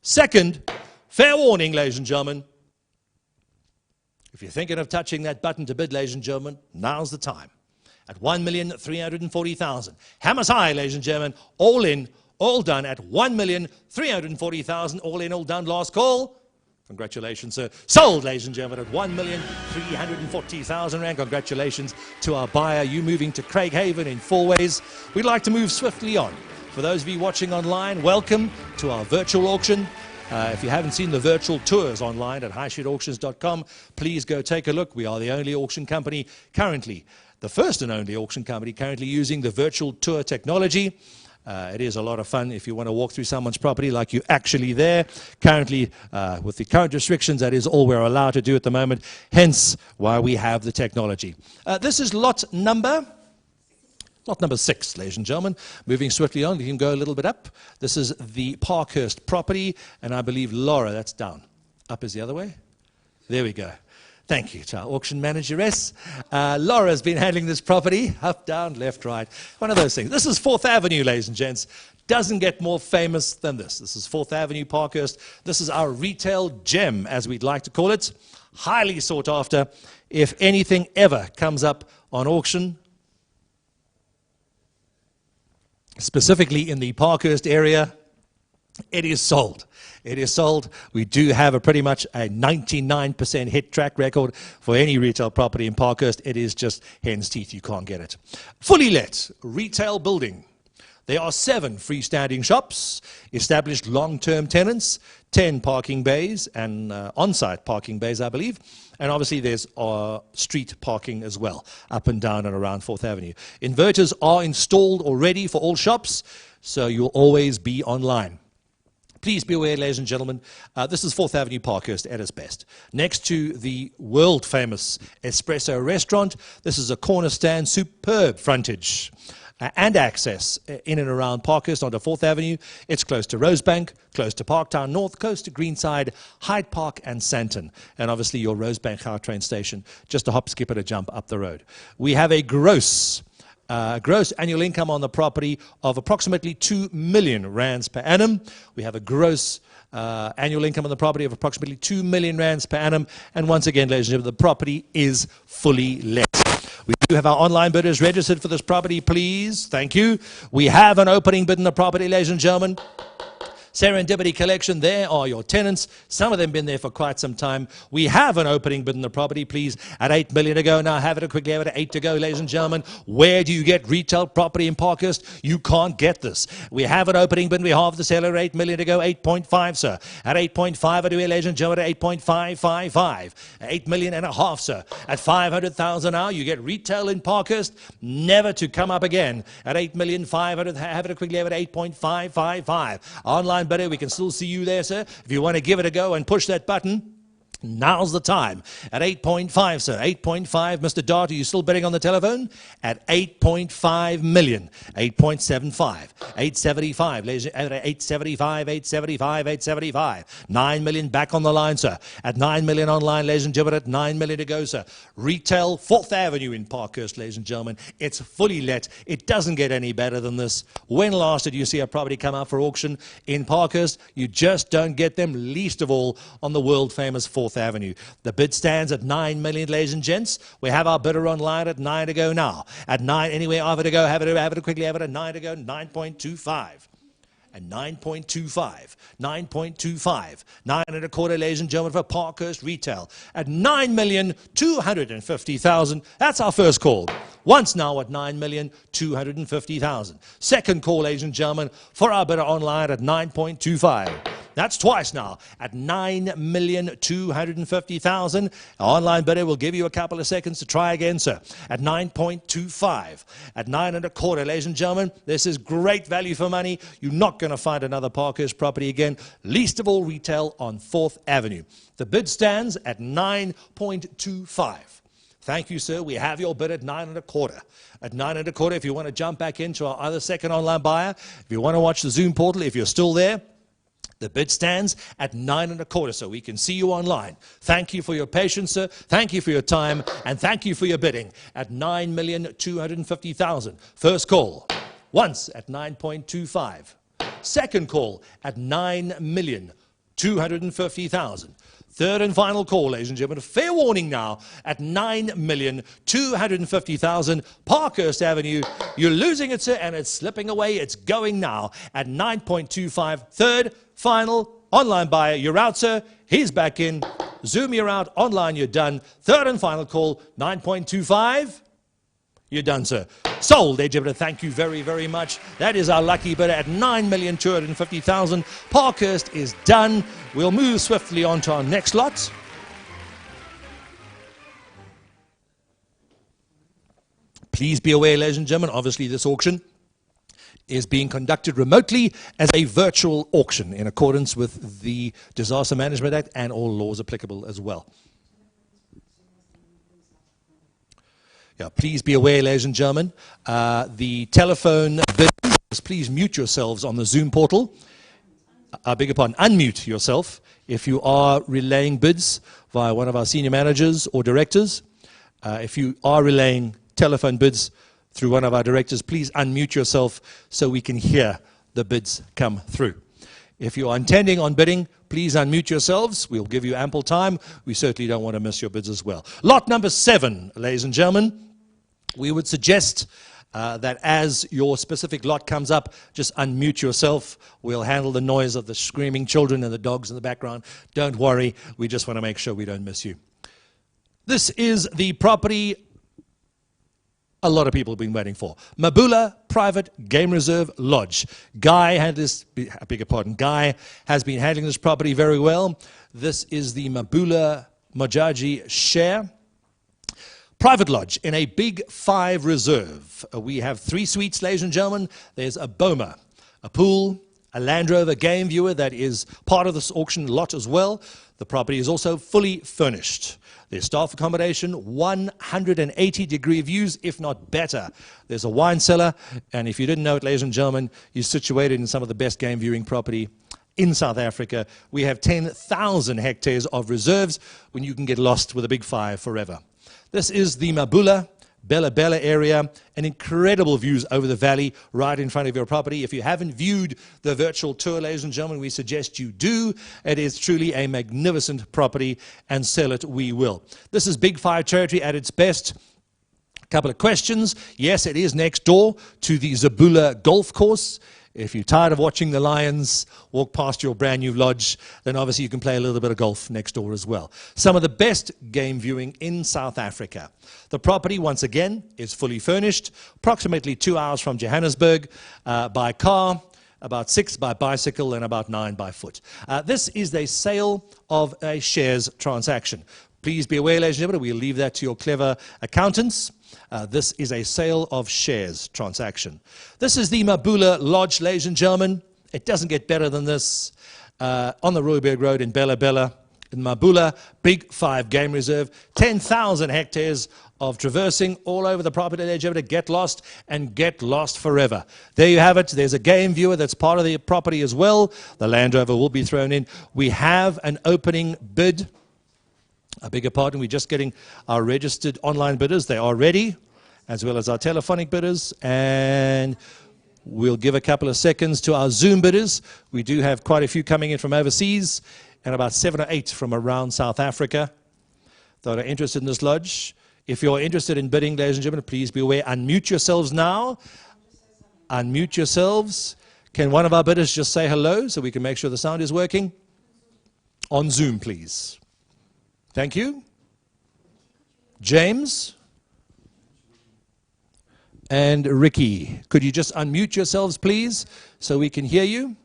Second. Fair warning, ladies and gentlemen. If you're thinking of touching that button to bid, ladies and gentlemen, now's the time. At 1,340,000. Hammers high, ladies and gentlemen. All in, all done at 1,340,000. All in, all done. Last call. Congratulations, sir. Sold, ladies and gentlemen, at 1,340,000 rand. Congratulations to our buyer. You moving to Craighaven in Fourways. We'd like to move swiftly on. For those of you watching online, welcome to our virtual auction. If you haven't seen the virtual tours online at highstreetauctions.com, please go take a look. We are the only auction company currently, the first and only auction company currently using the virtual tour technology. It is a lot of fun if you want to walk through someone's property like you're actually there. Currently, with the current restrictions, that is all we're allowed to do at the moment, hence why we have the technology. This is lot number 6, ladies and gentlemen. Moving swiftly on, you can go a little bit up. This is the Parkhurst property, and I believe Laura, that's down. Up is the other way. There we go. Thank you to our auction manageress. Laura's been handling this property, up, down, left, right. One of those things. This is 4th Avenue, ladies and gents. Doesn't get more famous than this. This is 4th Avenue, Parkhurst. This is our retail gem, as we'd like to call it. Highly sought after. If anything ever comes up on auction, specifically in the Parkhurst area, it is sold. It is sold. We do have a pretty much a 99% hit track record for any retail property in Parkhurst. It is just hen's teeth. You can't get it. Fully let retail building. There are 7 freestanding shops, established long-term tenants, 10 parking bays and on-site parking bays, I believe. And obviously there's street parking as well, up and down and around 4th Avenue. Inverters are installed already for all shops, so you'll always be online. Please be aware, ladies and gentlemen, this is 4th Avenue Parkhurst at its best. Next to the world-famous Espresso restaurant, this is a corner stand, superb frontage and access in and around Parkhurst onto 4th Avenue. It's close to Rosebank, close to Parktown North, close to Greenside, Hyde Park and Sandton. And obviously your Rosebank Car train station, just a hop, skip and a jump up the road. We have a gross annual income on the property of approximately 2 million rands per annum. We have a gross annual income on the property of approximately 2 million rands per annum. And once again, ladies and gentlemen, the property is fully let. We do have our online bidders registered for this property, please. Thank you. We have an opening bid in the property, ladies and gentlemen. Serendipity Collection, there are your tenants. Some of them been there for quite some time. We have an opening bid in the property, please, at 8 million to go. Now have it quickly, have it at 8 to go, ladies and gentlemen. Where do you get retail property in Parkhurst? You can't get this. We have an opening bid. We have the seller at 8 million to go. 8.5, sir. At 8.5, I do it, ladies and gentlemen, at 8.555. 8 million and a half, sir. At 500,000 now, you get retail in Parkhurst, never to come up again. At 8,500,000, have it quickly, have it at 8.555. Online bidder, we can still see you there, sir. If you want to give it a go and push that button, Now's the time at 8.5, sir. 8.5. Mr. Dart, are you still bidding on the telephone? At 8.5 million. 8.75. 875. 875. 875. 875. 9 million back on the line, sir. At 9 million online, ladies and gentlemen. At 9 million to go, sir. Retail, 4th Avenue in Parkhurst, ladies and gentlemen. It's fully let. It doesn't get any better than this. When last did you see a property come out for auction in Parkhurst? You just don't get them, least of all on the world-famous 4th Avenue. The bid stands at 9 million, ladies and gents. We have our bidder online at 9 to go now. At 9, anyway, have it to go, have it quickly, have it at 9 to go, 9.25. And 9.25, 9.25, 9.25, ladies and gentlemen, for Parkhurst retail at 9,250,000. That's our first call. Once now at 9,250,000. Second call, ladies and gentlemen, for our bidder online at 9.25. That's twice now at 9,250,000. Our online bidder will give you a couple of seconds to try again, sir. At 9.25. At 9.25, ladies and gentlemen, this is great value for money. You're not going to find another Parkhurst property again, least of all retail on 4th Avenue. The bid stands at 9.25. Thank you, sir. We have your bid at 9.25. At 9.25, if you want to jump back into our other second online buyer, if you want to watch the Zoom portal, if you're still there, the bid stands at 9.25, so we can see you online. Thank you for your patience, sir. Thank you for your time, and thank you for your bidding at 9,250,000. First call, once at 9.25. Second call at 9,250,000. Third and final call, ladies and gentlemen. Fair warning now at 9,250,000. Parkhurst Avenue. You're losing it, sir, and it's slipping away. It's going now at 9.25. Third, final, online buyer. You're out, sir. He's back in. Zoom, you're out. Online, you're done. Third and final call, 9.25. You're done, sir. Sold, Egypt. Thank you very, very much. That is our lucky bidder at 9,250,000. Parkhurst is done. We'll move swiftly on to our next lot. Please be aware, ladies and gentlemen, obviously this auction is being conducted remotely as a virtual auction in accordance with the Disaster Management Act and all laws applicable as well. Yeah, please be aware, ladies and gentlemen, the telephone bidders, please mute yourselves on the Zoom portal. I beg your pardon, unmute yourself if you are relaying bids via one of our senior managers or directors. If you are relaying telephone bids through one of our directors, please unmute yourself so we can hear the bids come through. If you are intending on bidding, please unmute yourselves. We'll give you ample time. We certainly don't want to miss your bids as well. Lot number 7, ladies and gentlemen. We would suggest that as your specific lot comes up, just unmute yourself. We'll handle the noise of the screaming children and the dogs in the background. Don't worry. We just want to make sure we don't miss you. This is the property a lot of people have been waiting for. Mabula Private Game Reserve Lodge. Guy has been handling this property very well. This is the Mabula Mojaji share. Private lodge in a big 5 reserve. We have 3 suites, ladies and gentlemen. There's a boma, a pool, a Land Rover game viewer that is part of this auction lot as well. The property is also fully furnished. There's staff accommodation, 180-degree views, if not better. There's a wine cellar, and if you didn't know it, ladies and gentlemen, you're situated in some of the best game viewing property in South Africa. We have 10,000 hectares of reserves when you can get lost with a big 5 forever. This is the Mabula Bella Bella area, and incredible views over the valley right in front of your property. If you haven't viewed the virtual tour, ladies and gentlemen, we suggest you do. It is truly a magnificent property, and sell it we will. This is Big 5 territory at its best. A couple of questions. Yes, it is next door to the Zabula Golf Course. If you're tired of watching the Lions walk past your brand new lodge, then obviously you can play a little bit of golf next door as well. Some of the best game viewing in South Africa. The property, once again, is fully furnished, approximately 2 hours from Johannesburg by car, about 6 by bicycle, and about 9 by foot. This is a sale of a shares transaction. Please be aware, ladies and gentlemen, we'll leave that to your clever accountants. This is a sale of shares transaction. This is the Mabula Lodge, ladies and gentlemen. It doesn't get better than this. On the Roeberg Road in Bella Bella. in Mabula Big 5 Game Reserve. 10,000 hectares of traversing all over the property. They're able to get lost and get lost forever. There you have it. There's a game viewer that's part of the property as well. The Land Rover will be thrown in. We have an opening bid. I beg your pardon, we're just getting our registered online bidders. They are ready, as well as our telephonic bidders. And we'll give a couple of seconds to our Zoom bidders. We do have quite a few coming in from overseas, and about 7 or 8 from around South Africa that are interested in this lodge. If you're interested in bidding, ladies and gentlemen, please be aware. Unmute yourselves now. Unmute yourselves. Can one of our bidders just say hello so we can make sure the sound is working? On Zoom, please. Thank you. James and Ricky, could you just unmute yourselves, please, so we can hear you?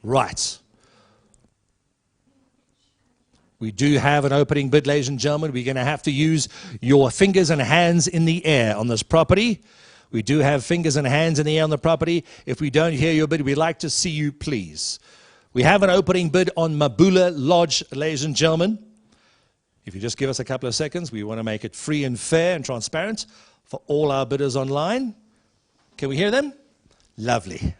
Right. We do have an opening bid, ladies and gentlemen. We're going to have to use your fingers and hands in the air on this property. We do have fingers and hands in the air on the property. If we don't hear your bid, we'd like to see you, please. We have an opening bid on Mabula Lodge, ladies and gentlemen. If you just give us a couple of seconds, we want to make it free and fair and transparent for all our bidders online. Can we hear them? Lovely.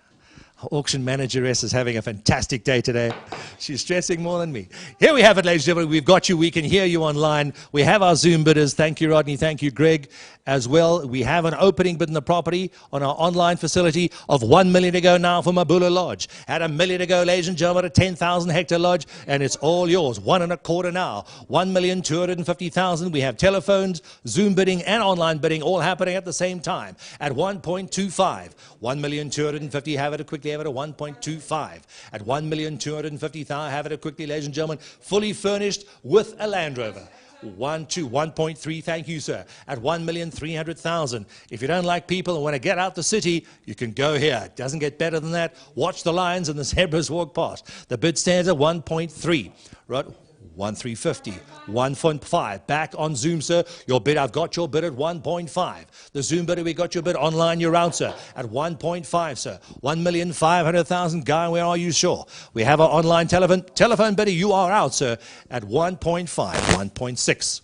Our auction manageress is having a fantastic day today. She's stressing more than me. Here we have it, ladies and gentlemen. We've got you. We can hear you online. We have our Zoom bidders. Thank you, Rodney. Thank you, Greg, as well. We have an opening bid in the property on our online facility of 1 million to go now for Mabula Lodge. At $1 million to go, ladies and gentlemen, a 10,000 hectare lodge, and it's all yours. 1.25 now. 1,250,000. We have telephones, Zoom bidding, and online bidding all happening at the same time at 1.25. 1,250,000. Have it quickly. Have it at 1.25. At 1,250,000. Have it quickly, ladies and gentlemen. Fully furnished with a Land Rover. 1.3. Thank you, sir. At 1,300,000. If you don't like people and want to get out the city, you can go here. It doesn't get better than that. Watch the lions and the zebras walk past. The bid stands at 1.3. Right. 1,350, 1.5. Back on Zoom, sir. Your bid, I've got your bid at 1.5. The Zoom bidder, we got your bid online. You're out, sir, at 1.5, sir. 1,500,000. Guy, where are you? Sure. We have our online telephone bidder. You are out, sir, at 1.5, 1.6.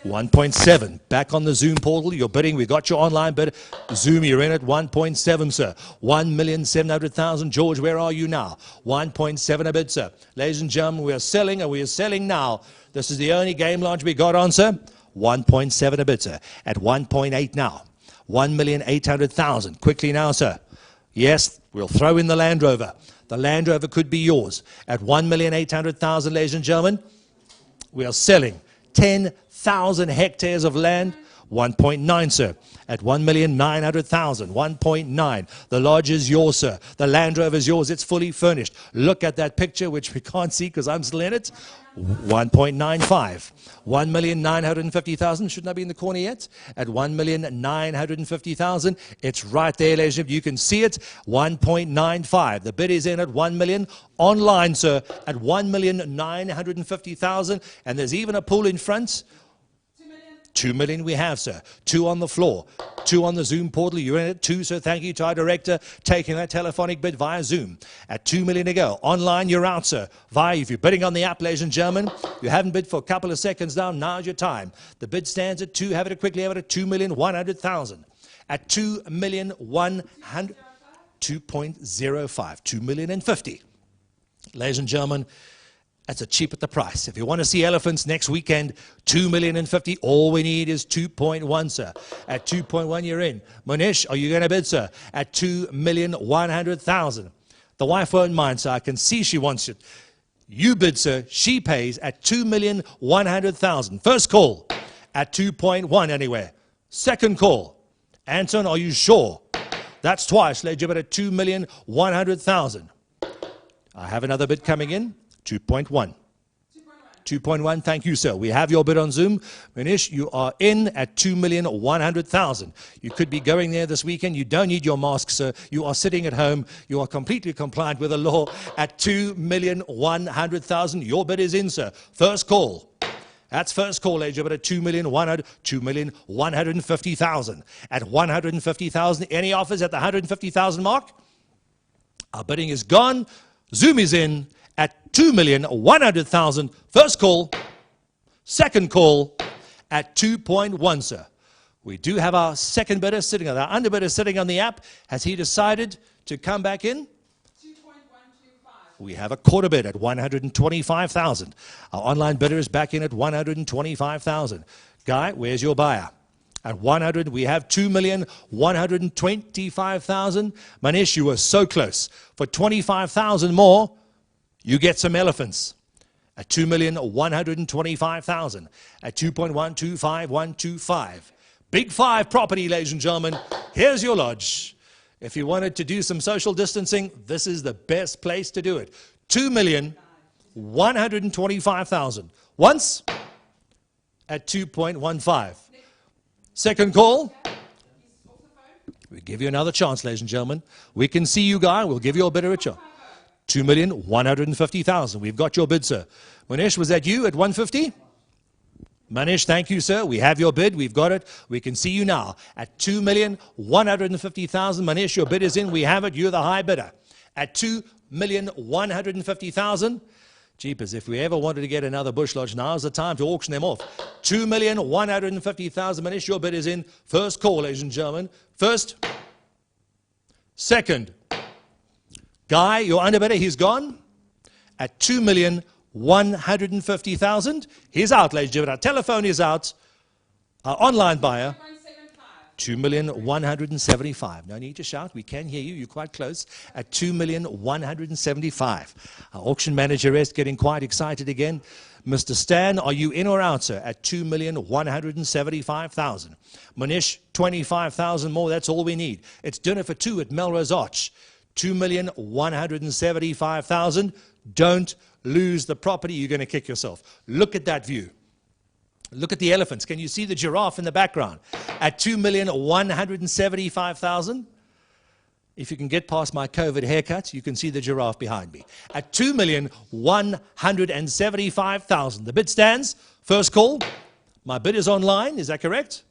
1.7. Back on the Zoom portal, you're bidding. We got your online bid. Zoom, you're in at 1.7, sir. 1,700,000. George, where are you now? 1.7 a bid, sir. Ladies and gentlemen, we are selling, and we are selling now. This is the only game launch we got on, sir. 1.7 a bid, sir. At 1.8 now. 1,800,000. Quickly now, sir. Yes, we'll throw in the Land Rover. The Land Rover could be yours. At 1,800,000, ladies and gentlemen, we are selling 10,000 hectares of land. 1.9, sir. At 1,900,000. 1.9. The lodge is yours, sir. The Land Rover is yours. It's fully furnished. Look at that picture, which we can't see because I'm still in it. 1.95. 1,950,000. Shouldn't I be in the corner yet? At 1,950,000. It's right there, ladies and gentlemen. You can see it. 1.95. The bid is in at 1 million. Online, sir, at 1,950,000. And there's even a pool in front. 2 million we have, sir. 2 on the floor. 2 on the Zoom portal. You're in at 2, sir. Thank you to our director taking that telephonic bid via Zoom. At 2 million to go. Online, you're out, sir. If you're bidding on the app, ladies and gentlemen, you haven't bid for a couple of seconds now. Now's your time. The bid stands at 2. Have it quickly. Have it at 2,100,000. At 2,100,000. 2.05. 2,050,000. Ladies and gentlemen, that's a cheap at the price. If you want to see elephants next weekend, 2,050,000. All we need is 2.1, sir. At 2.1, you're in. Monish, are you going to bid, sir? At 2,100,000. The wife won't mind, sir. I can see she wants it. You bid, sir. She pays at 2,100,000. First call at 2.1 anywhere. Second call. Anton, are you sure? That's twice, ladies and gentlemen, at 2,100,000. I have another bid coming in. 2.1. 2.1, thank you, sir. We have your bid on Zoom. Manish, you are in at 2,100,000. You could be going there this weekend. You don't need your mask, sir. You are sitting at home. You are completely compliant with the law at 2,100,000. Your bid is in, sir. First call. That's first call, ladies and gentlemen, at 2,150,000. At 150,000, any offers at the 150,000 mark? Our bidding is gone. Zoom is in at 2,100,000. First call. Second call at 2.1, sir. We do have our second bidder sitting on, our underbidder sitting on the app. Has he decided to come back in? 2.125. We have a quarter bid at 125,000. Our online bidder is back in at 125,000. Guy, where's your buyer? At 100, we have 2,125,000. Manish, you were so close. For 25,000 more, you get some elephants. At 2,125,000. At 2.125125. Big five property, ladies and gentlemen. Here's your lodge. If you wanted to do some social distancing, this is the best place to do it. 2,125,000. Once at 2.15. Second call. We give you another chance, ladies and gentlemen. We can see you, Guy. We'll give your bidder a chance. 2,150,000. We've got your bid, sir. Manish, was that you at 150? Manish, thank you, sir. We have your bid. We've got it. We can see you now at 2,150,000. Manish, your bid is in. We have it. You're the high bidder at 2,150,000. Jeepers, if we ever wanted to get another bush lodge, now's the time to auction them off. 2,150,000. Manish, your bid is in. First call, ladies and gentlemen. First. Second. Guy, your underbidder, he's gone at 2,150,000. He's out, ladies and gentlemen. Our telephone is out. Our online buyer, 2,175,000. No need to shout. We can hear you. You're quite close at 2,175,000. Our auction manager is getting quite excited again. Mr. Stan, are you in or out, sir? At 2,175,000. Manish, 25,000 more. That's all we need. It's dinner for two at Melrose Arch. 2,175,000. Don't lose the property. You're going to kick yourself. Look at that view. Look at the elephants. Can you see the giraffe in the background? At 2,175,000. If you can get past my COVID haircut, you can see the giraffe behind me. At 2,175,000. The bid stands. First call. My bid is online. Is that correct?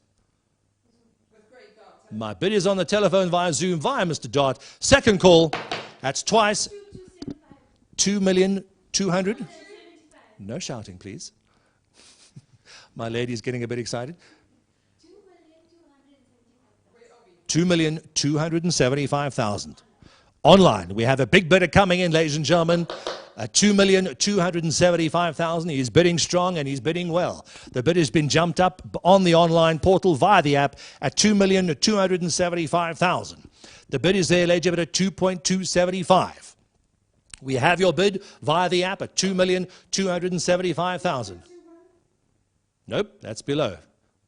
My bid is on the telephone via Zoom, via Mr. Dart. Second call, that's twice. 2,200,000. No shouting, please. My lady's getting a bit excited. 2,275,000. Online, we have a big bidder coming in, ladies and gentlemen. 2,275,000. He's bidding strong and he's bidding well. The bid has been jumped up on the online portal via the app at 2,275,000. The bid is there, ladies and gentlemen, at 2.275. We have your bid via the app at 2,275,000. Nope, that's below.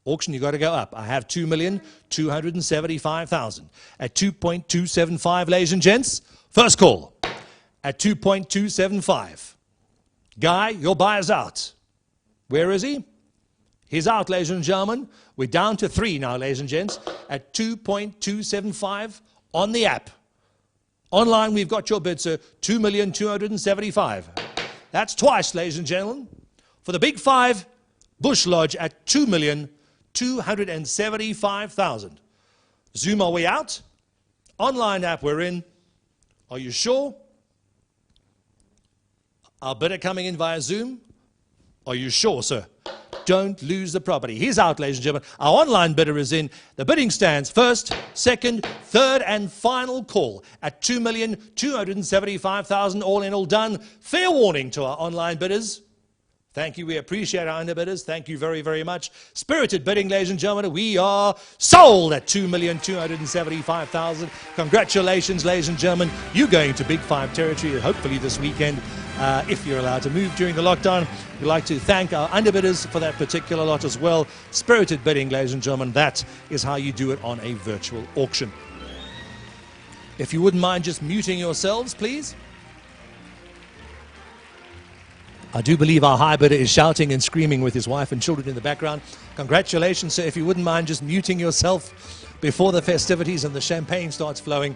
Auction, you got to go up. I have 2,275,000 at 2.275, ladies and gents. First call. At 2.275. Guy, your buyer's out. Where is he? He's out, ladies and gentlemen. We're down to 3 now, ladies and gents, at 2.275 on the app. Online, we've got your bid, sir, 2,275,000. That's twice, ladies and gentlemen. For the big 5, Bush Lodge at 2,275,000. Zoom, are we out? Online app, we're in. Are you sure? Our bidder coming in via Zoom. Are you sure, sir? Don't lose the property. He's out, ladies and gentlemen. Our online bidder is in. The bidding stands first, second, third, and final call at 2,275,000. All in, all done. Fair warning to our online bidders. Thank you. We appreciate our underbidders. Thank you very, very much. Spirited bidding, ladies and gentlemen. We are sold at 2,275,000. Congratulations, ladies and gentlemen. You're going to Big 5 territory, hopefully this weekend, if you're allowed to move during the lockdown. We'd like to thank our underbidders for that particular lot as well. Spirited bidding, ladies and gentlemen. That is how you do it on a virtual auction. If you wouldn't mind just muting yourselves, please. I do believe our high bidder is shouting and screaming with his wife and children in the background. Congratulations, sir. If you wouldn't mind just muting yourself before the festivities and the champagne starts flowing.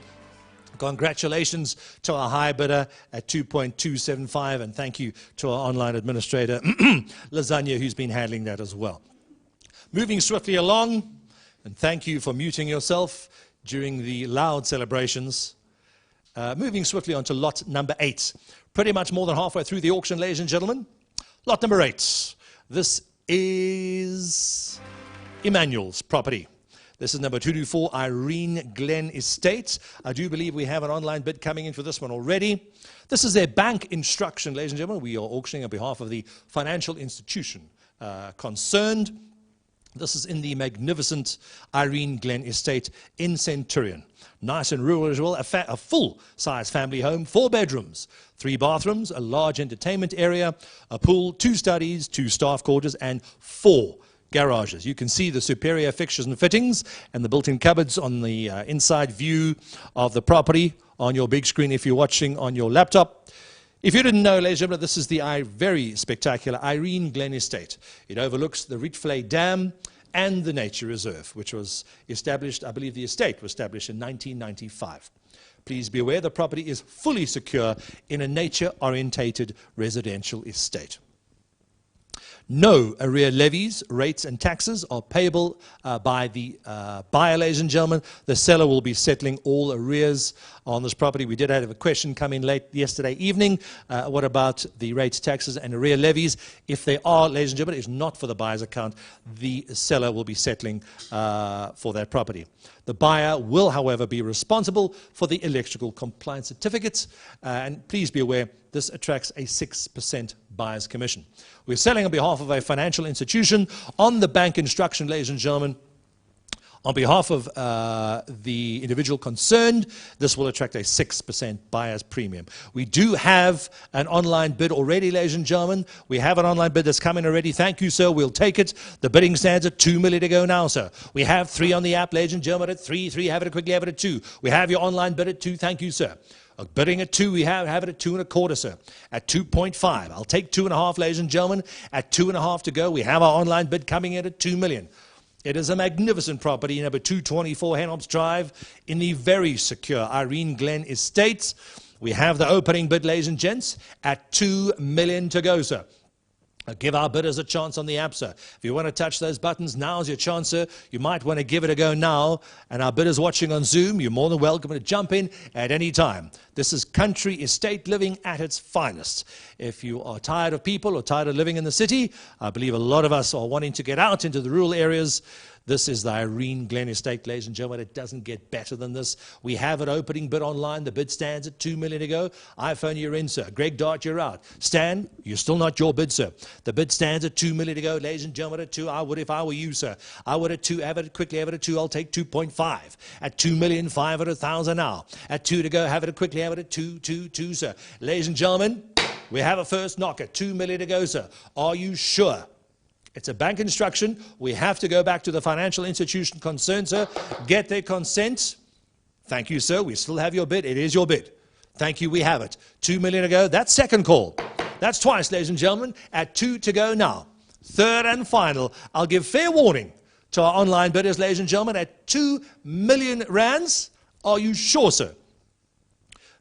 Congratulations to our high bidder at 2.275, and thank you to our online administrator, Lasagna, who's been handling that as well. Moving swiftly along, and thank you for muting yourself during the loud celebrations. Moving swiftly on to lot number 8. Pretty much more than halfway through the auction, ladies and gentlemen. Lot number 8. This is Emmanuel's property. This is number 224 Irene Glen Estate. I do believe we have an online bid coming in for this one already. This is their bank instruction, ladies and gentlemen. We are auctioning on behalf of the financial institution concerned. This is in the magnificent Irene Glen Estate in Centurion. Nice and rural as well. A full-size family home, 4 bedrooms, 3 bathrooms, a large entertainment area, a pool, 2 studies, 2 staff quarters, and 4 garages. You can see the superior fixtures and fittings and the built-in cupboards on the inside view of the property on your big screen if you're watching on your laptop. If you didn't know, ladies and gentlemen, this is the very spectacular Irene Glen Estate. It overlooks the Rietvlei Dam and the Nature Reserve, which was established, I believe the estate was established in 1995. Please be aware the property is fully secure in a nature-orientated residential estate. No arrear levies, rates and taxes are payable by the buyer, ladies and gentlemen. The seller will be settling all arrears on this property. We did have a question come in late yesterday evening. What about the rates, taxes and arrear levies? If they are, ladies and gentlemen, it's not for the buyer's account. The seller will be settling for that property. The buyer will, however, be responsible for the electrical compliance certificates. And please be aware, this attracts a 6% buyer's commission. We're selling on behalf of a financial institution on the bank instruction, ladies and gentlemen. On behalf of the individual concerned, this will attract a 6% buyer's premium. We do have an online bid already, ladies and gentlemen. We have an online bid that's come in already. Thank you, sir. We'll take it. The bidding stands at 2 million to go now, sir. We have 3 on the app, ladies and gentlemen, at 3. Have it quickly, have it at 2. We have your online bid at 2. Thank you, sir. Bidding at 2, we have it at 2 1/4, sir. At 2.5. I'll take 2.5, ladies and gentlemen. At 2.5 to go, we have our online bid coming in at 2 million. It is a magnificent property, number 224 Henhops Drive, in the very secure Irene Glen Estate. We have the opening bid, ladies and gents, at 2 million to go, sir. Give our bidders a chance on the app, sir. If you want to touch those buttons, now's your chance, sir. You might want to give it a go now. And our bidders watching on Zoom, you're more than welcome to jump in at any time. This is country estate living at its finest. If you are tired of people or tired of living in the city, I believe a lot of us are wanting to get out into the rural areas. This is the Irene Glen Estate, ladies and gentlemen. It doesn't get better than this. We have an opening bid online. The bid stands at 2 million to go. iPhone, you're in, sir. Greg Dart, you're out. Stan, you're still not your bid, sir. The bid stands at 2 million to go. Ladies and gentlemen, at 2, I would if I were you, sir. I would at 2, have it quickly, have it at 2. I'll take 2.5. At 2 million, 500,000 now. At 2 to go, have it quickly, have it at 2, sir. Ladies and gentlemen, we have a first knock at 2 million to go, sir. Are you sure? It's a bank instruction. We have to go back to the financial institution concerned, sir. Get their consent. Thank you, sir. We still have your bid. It is your bid. Thank you. We have it. 2 million to go. That's second call. That's twice, ladies and gentlemen. At 2 to go now. Third and final. I'll give fair warning to our online bidders, ladies and gentlemen, at 2 million rands. Are you sure, sir?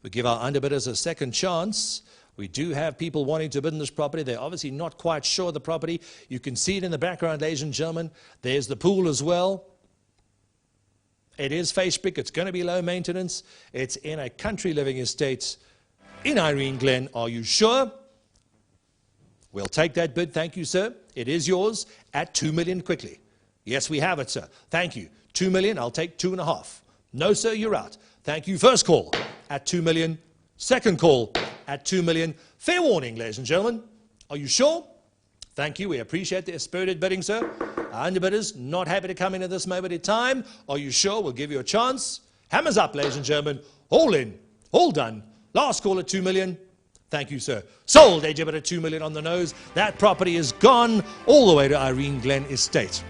We give our underbidders a second chance. We do have people wanting to bid on this property. They're obviously not quite sure of the property. You can see it in the background, ladies and gentlemen. There's the pool as well. It is face-brick. It's going to be low maintenance. It's in a country living estate in Irene Glen. Are you sure? We'll take that bid. Thank you, sir. It is yours at 2 million quickly. Yes, we have it, sir. Thank you. 2 million. I'll take 2.5. No, sir, you're out. Thank you. First call at 2 million. Second call at 2 million. Fair warning, ladies and gentlemen. Are you sure? Thank you. We appreciate the spirited bidding, sir. Our underbidders not happy to come in at this moment in time. Are you sure? We'll give you a chance. Hammers up, ladies and gentlemen. All in. All done. Last call at 2 million. Thank you, sir. Sold, exhibit at 2 million on the nose. That property is gone all the way to Irene Glen Estate.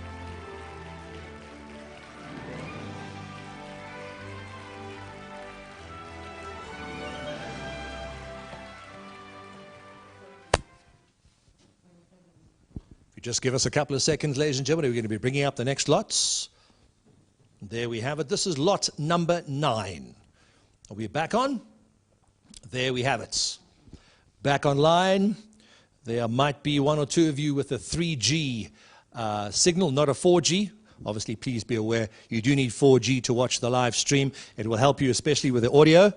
Just give us a couple of seconds, ladies and gentlemen. We're going to be bringing up the next lots. There we have it. This is lot number 9. Are we back on? There we have it. Back online. There might be one or two of you with a 3G signal, not a 4G. Obviously, please be aware you do need 4G to watch the live stream. It will help you, especially with the audio.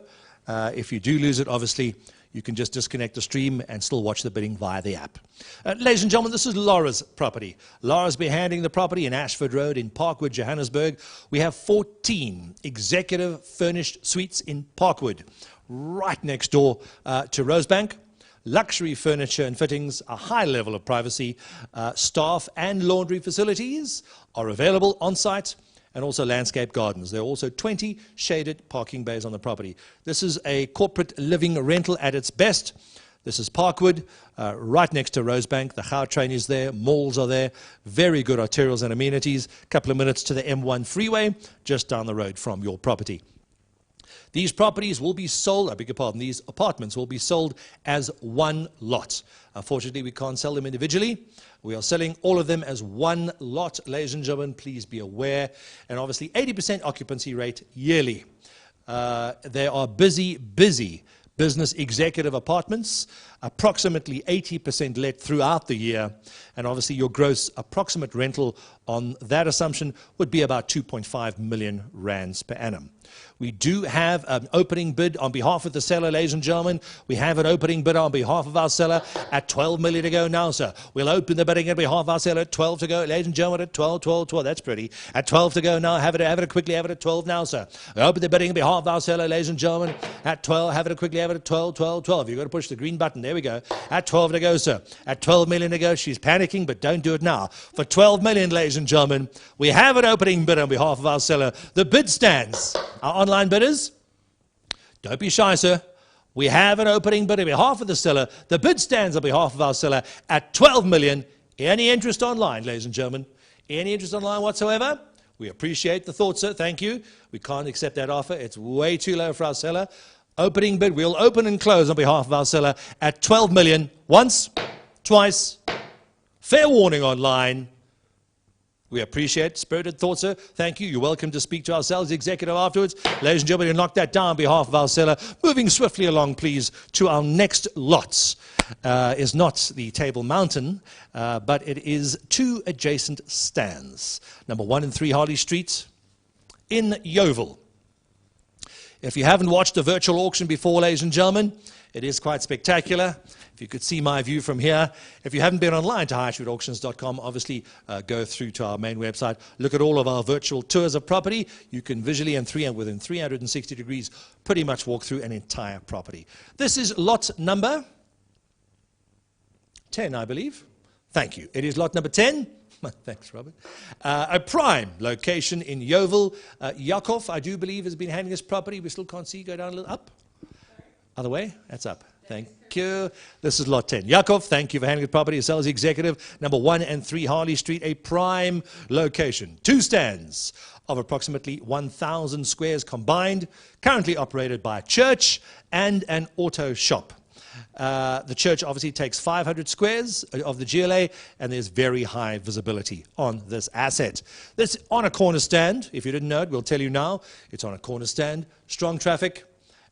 If you do lose it, obviously, you can just disconnect the stream and still watch the bidding via the app. Ladies and gentlemen, this is Laura's property. Laura's been handling the property in Ashford Road in Parkwood, Johannesburg. We have 14 executive furnished suites in Parkwood, right next door to Rosebank. Luxury furniture and fittings, a high level of privacy, staff and laundry facilities are available on site, and also landscape gardens. There are also 20 shaded parking bays on the property. This is a corporate living rental at its best. This is Parkwood, right next to Rosebank. The Gautrain is there, malls are there, very good arterials and amenities. A couple of minutes to the M1 freeway, just down the road from your property. These properties will be sold, I beg your pardon, these apartments will be sold as one lot. Unfortunately, we can't sell them individually. We are selling all of them as one lot, ladies and gentlemen, please be aware. And obviously, 80% occupancy rate yearly. There are busy business executive apartments, approximately 80% let throughout the year, and obviously your gross approximate rental on that assumption would be about 2.5 million rands per annum. We do have an opening bid on behalf of the seller, ladies and gentlemen. We have an opening bid on behalf of our seller at 12 million to go now, sir. We'll open the bidding on behalf of our seller at 12 to go. Ladies and gentlemen, at 12, 12, 12. That's pretty. At 12 to go now. Have it quickly. Have it at 12 now, sir. We open the bidding on behalf of our seller, ladies and gentlemen, at 12. Have it quickly. Have it at 12, 12, 12. You've got to push the green button. There we go. At 12 to go, sir. At 12 million to go. She's panicking, but don't do it now. For 12 million, ladies and gentlemen, we have an opening bid on behalf of our seller. The bid stands. Our online bidders, don't be shy, sir. We have an opening bid on behalf of the seller. The bid stands on behalf of our seller at 12 million. Any interest online, ladies and gentlemen? Any interest online whatsoever? We appreciate the thought, sir. Thank you. We can't accept that offer. It's way too low for our seller. Opening bid. We'll open and close on behalf of our seller at 12 million. Once, twice. Fair warning online. We appreciate spirited thought, sir. Thank you. You're welcome to speak to our sales executive afterwards. Ladies and gentlemen, you knock that down on behalf of our seller. Moving swiftly along, please, to our next lots. Is not the Table Mountain, but it is two adjacent stands. Number 1 and 3 Harley Street in Yeovil. If you haven't watched a virtual auction before, ladies and gentlemen, it is quite spectacular. If you could see my view from here. If you haven't been online to highstreetauctions.com, obviously go through to our main website. Look at all of our virtual tours of property. You can visually and within 360 degrees pretty much walk through an entire property. This is lot number 10, I believe. Thank you. It is lot number 10. Thanks, Robert. A prime location in Yeovil. Yakov, I do believe, has been handling this property. We still can't see. Go down a little up. Other way? That's up. Thank you. This is lot 10. Yakov, thank you for handling the property. A sales executive. Number 1 and 3 Harley Street, a prime location. 2 stands of approximately 1,000 squares combined. Currently operated by a church and an auto shop. The church obviously takes 500 squares of the GLA, and there's very high visibility on this asset. This on a corner stand. If you didn't know it, we'll tell you now. It's on a corner stand. Strong traffic.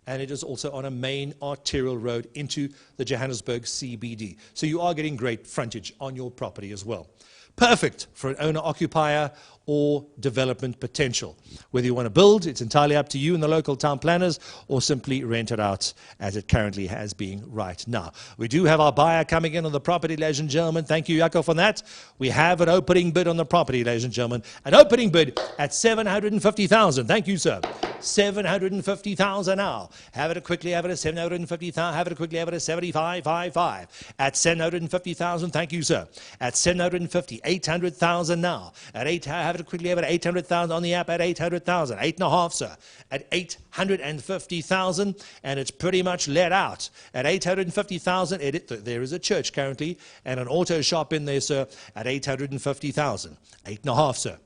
And it is also on a main arterial road into the Johannesburg CBD. So you are getting great frontage on your property as well. Perfect for an owner-occupier or development potential. Whether you want to build, it's entirely up to you and the local town planners, or simply rent it out as it currently has been right now. We do have our buyer coming in on the property, ladies and gentlemen. Thank you, Yakov, on that. We have an opening bid on the property, ladies and gentlemen. An opening bid at 750,000. Thank you, sir. 750,000 now. Have it quickly, have it at 750,000. Have it quickly, have it at 7555. At 750,000, thank you, sir. At 750, 800,000 now. At 8, have it quickly, have it at 800,000 on the app at 800,000. 8.5, sir. At 850,000, and it's pretty much let out. At 850,000, there is a church currently and an auto shop in there, sir. At 850,000. 8.5, sir.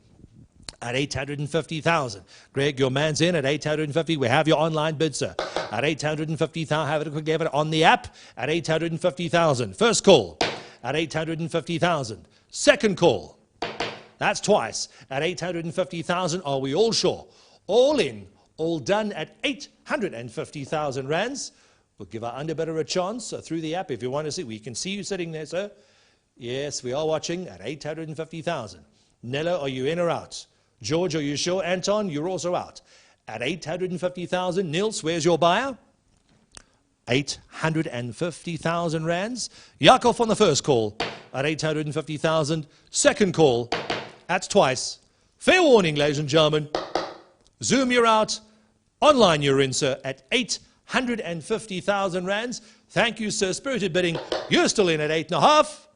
At 850,000. Greg, your man's in at 850. We have your online bid, sir. At 850,000. Have it quickly, have it on the app at 850,000. First call at 850,000. Second call. That's twice at 850,000. Are we all sure? All in, all done at 850,000 rands. We'll give our underbidder a chance through the app if you want to see. We can see you sitting there, sir. Yes, we are watching at 850,000. Nello, are you in or out? George, are you sure? Anton, you're also out. At 850,000. Nils, where's your buyer? 850,000 rands. Yakov on the first call at 850,000. Second call at twice. Fair warning, ladies and gentlemen. Zoom, you're out. Online, you're in, sir, at 850,000 rands. Thank you, sir. Spirited bidding. You're still in at 8.5.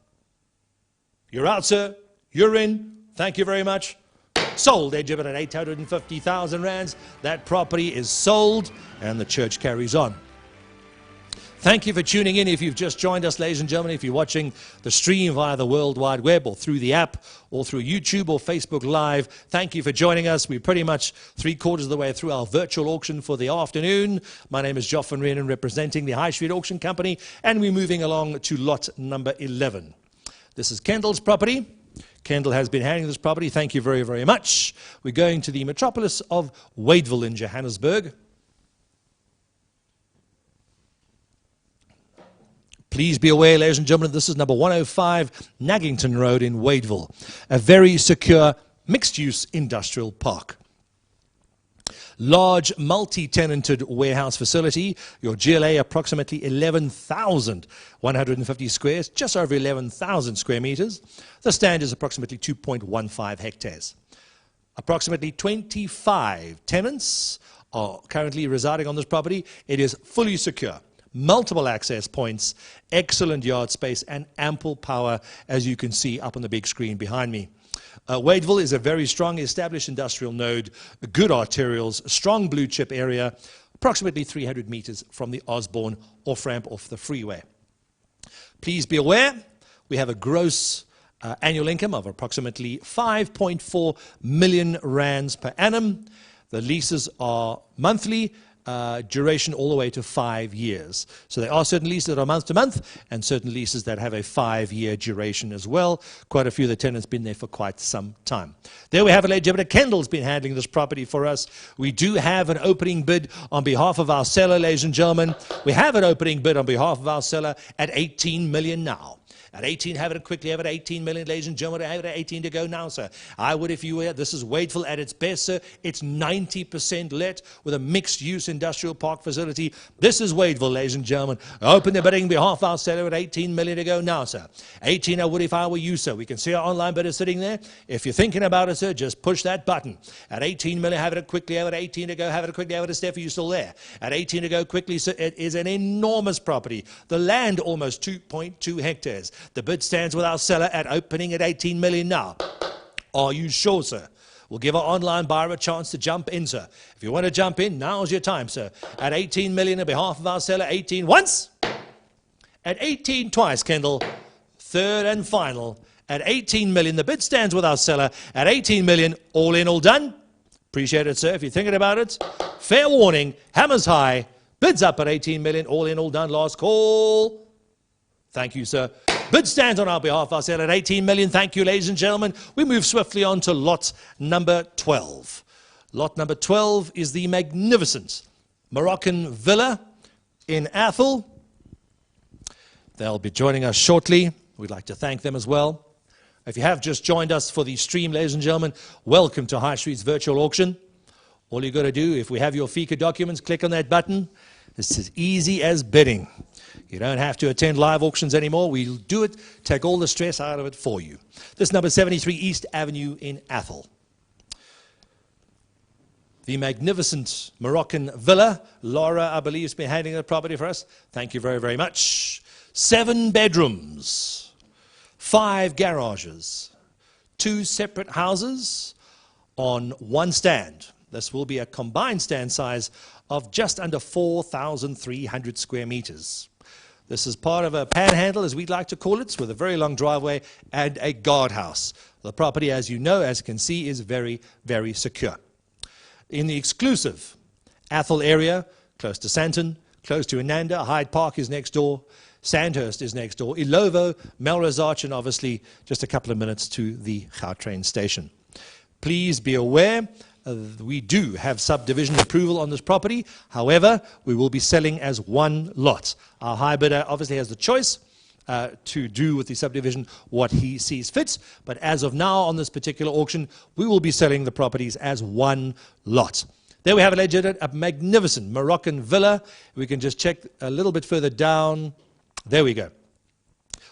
You're out, sir. You're in. Thank you very much. Sold, exhibit at 850,000 rands. That property is sold, and the church carries on. Thank you for tuning in. If you've just joined us, ladies and gentlemen, if you're watching the stream via the World Wide Web or through the app or through YouTube or Facebook Live, thank you for joining us. We're pretty much 3/4 of the way through our virtual auction for the afternoon. My name is Joffin Rienan, representing the High Street Auction Company, and we're moving along to lot number 11. This is Kendall's property. Kendall has been handling this property. Thank you very, very much. We're going to the metropolis of Wadeville in Johannesburg. Please be aware, ladies and gentlemen, this is number 105 Naggington Road in Wadeville, a very secure mixed-use industrial park. Large multi-tenanted warehouse facility. Your GLA approximately 11,150 squares, just over 11,000 square meters. The stand is approximately 2.15 hectares. Approximately 25 tenants are currently residing on this property. It is fully secure. Multiple access points, excellent yard space, and ample power, as you can see up on the big screen behind me. Wadeville is a very strong established industrial node, good arterials, strong blue chip area, approximately 300 meters from the Osborne off-ramp off the freeway. Please be aware, we have a gross annual income of approximately 5.4 million rands per annum. The leases are monthly, duration all the way to 5 years. So there are certain leases that are month to month and certain leases that have a 5-year duration as well. Quite a few of the tenants been there for quite some time. There we have it, ladies and gentlemen. Kendall's been handling this property for us. We do have an opening bid on behalf of our seller, ladies and gentlemen. We have an opening bid on behalf of our seller at 18 million now. At 18, have it quickly, have it at 18 million, ladies and gentlemen. Have it at 18 to go now, sir. I would if you were. This is Wadeville at its best, sir. It's 90% let with a mixed-use industrial park facility. This is Wadeville, ladies and gentlemen. Open the bidding on behalf of our seller at 18 million to go now, sir. 18, I would if I were you, sir. We can see our online bidder sitting there. If you're thinking about it, sir, just push that button. At 18 million, have it quickly, have it at 18 to go, have it quickly, have it at Steph, are you still there? At 18 to go quickly, sir. It is an enormous property. The land, almost 2.2 hectares. The bid stands with our seller at opening at 18 million now. Are you sure, sir? We'll give our online buyer a chance to jump in, sir. If you want to jump in, now's your time, sir. At 18 million on behalf of our seller, 18 once. At 18 twice, Kendall. Third and final. At 18 million, the bid stands with our seller at 18 million. All in, all done. Appreciate it, sir. If you're thinking about it, fair warning, hammers high. Bids up at 18 million. All in, all done. Last call. Thank you, sir. Bid stands on our behalf, our sale at 18 million. Thank you, ladies and gentlemen. We move swiftly on to lot number 12. Lot number 12 is the magnificent Moroccan villa in Athol. They'll be joining us shortly. We'd like to thank them as well. If you have just joined us for the stream, ladies and gentlemen, welcome to High Street's virtual auction. All you've got to do, if we have your FICA documents, click on that button. It's as easy as bidding. You don't have to attend live auctions anymore. We'll do it, take all the stress out of it for you. This is number 73 East Avenue in Athol. The magnificent Moroccan villa. Laura, I believe, has been handling the property for us. Thank you very, very much. 7 bedrooms, 5 garages, 2 separate houses on 1 stand. This will be a combined stand size of just under 4,300 square meters. This is part of a panhandle, as we'd like to call it, with a very long driveway and a guardhouse. The property, as you know, as you can see, is very, very secure. In the exclusive Athol area, close to Sandton, close to Inanda, Hyde Park is next door, Sandhurst is next door, Ilovo, Melrose Arch, and obviously just a couple of minutes to the Gautrain station. Please be aware, we do have subdivision approval on this property. However, we will be selling as one lot. Our high bidder obviously has the choice to do with the subdivision what he sees fit. But as of now, on this particular auction, we will be selling the properties as one lot. There we have it, ladies and gentlemen, a magnificent Moroccan villa. We can just check a little bit further down. There we go.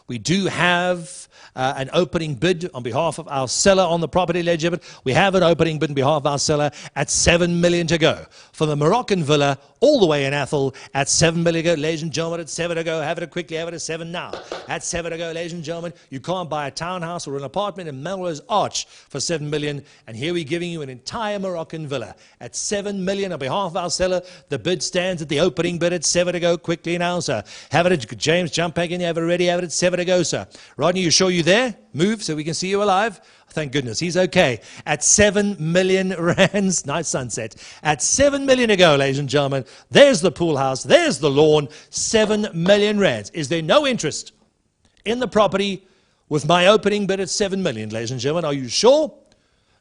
We do have an opening bid on behalf of our seller on the property, ladies and gentlemen. We have an opening bid on behalf of our seller at 7 million to go. For the Moroccan villa, all the way in Athol, at 7 million to go. Ladies and gentlemen, at 7 to go. Have it quickly, have it at 7 now. At 7 to go, ladies and gentlemen. You can't buy a townhouse or an apartment in Melrose Arch for 7 million. And here we're giving you an entire Moroccan villa at 7 million on behalf of our seller. The bid stands at the opening bid at 7 to go. Quickly now, sir. Have it at James, jump back in. Have it ready. Have it at 7 to go, sir. Rodney, you sure you there? Move so we can see you alive. Thank goodness, he's okay. At 7 million rands, nice sunset. At 7 million to go, ladies and gentlemen. There's the pool house, there's the lawn, 7 million rands. Is there no interest in the property with my opening bid at 7 million, ladies and gentlemen? Are you sure?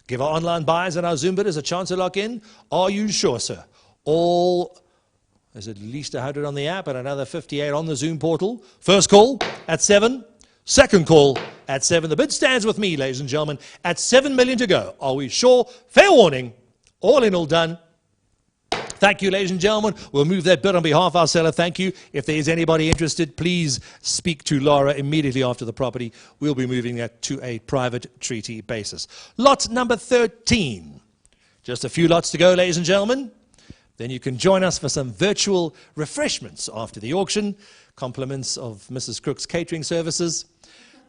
Give our online buyers and our Zoom bidders a chance to lock in. Are you sure, sir? There's at least 100 on the app and another 58 on the Zoom portal. First call at 7. Second call at 7. The bid stands with me, ladies and gentlemen, at 7 million to go. Are we sure? Fair warning. All in, all done. Thank you, ladies and gentlemen. We'll move that bid on behalf of our seller. Thank you. If there is anybody interested, please speak to Laura immediately after the property. We'll be moving that to a private treaty basis. Lot number 13. Just a few lots to go, ladies and gentlemen. Then you can join us for some virtual refreshments after the auction. Compliments of Mrs. Crook's catering services.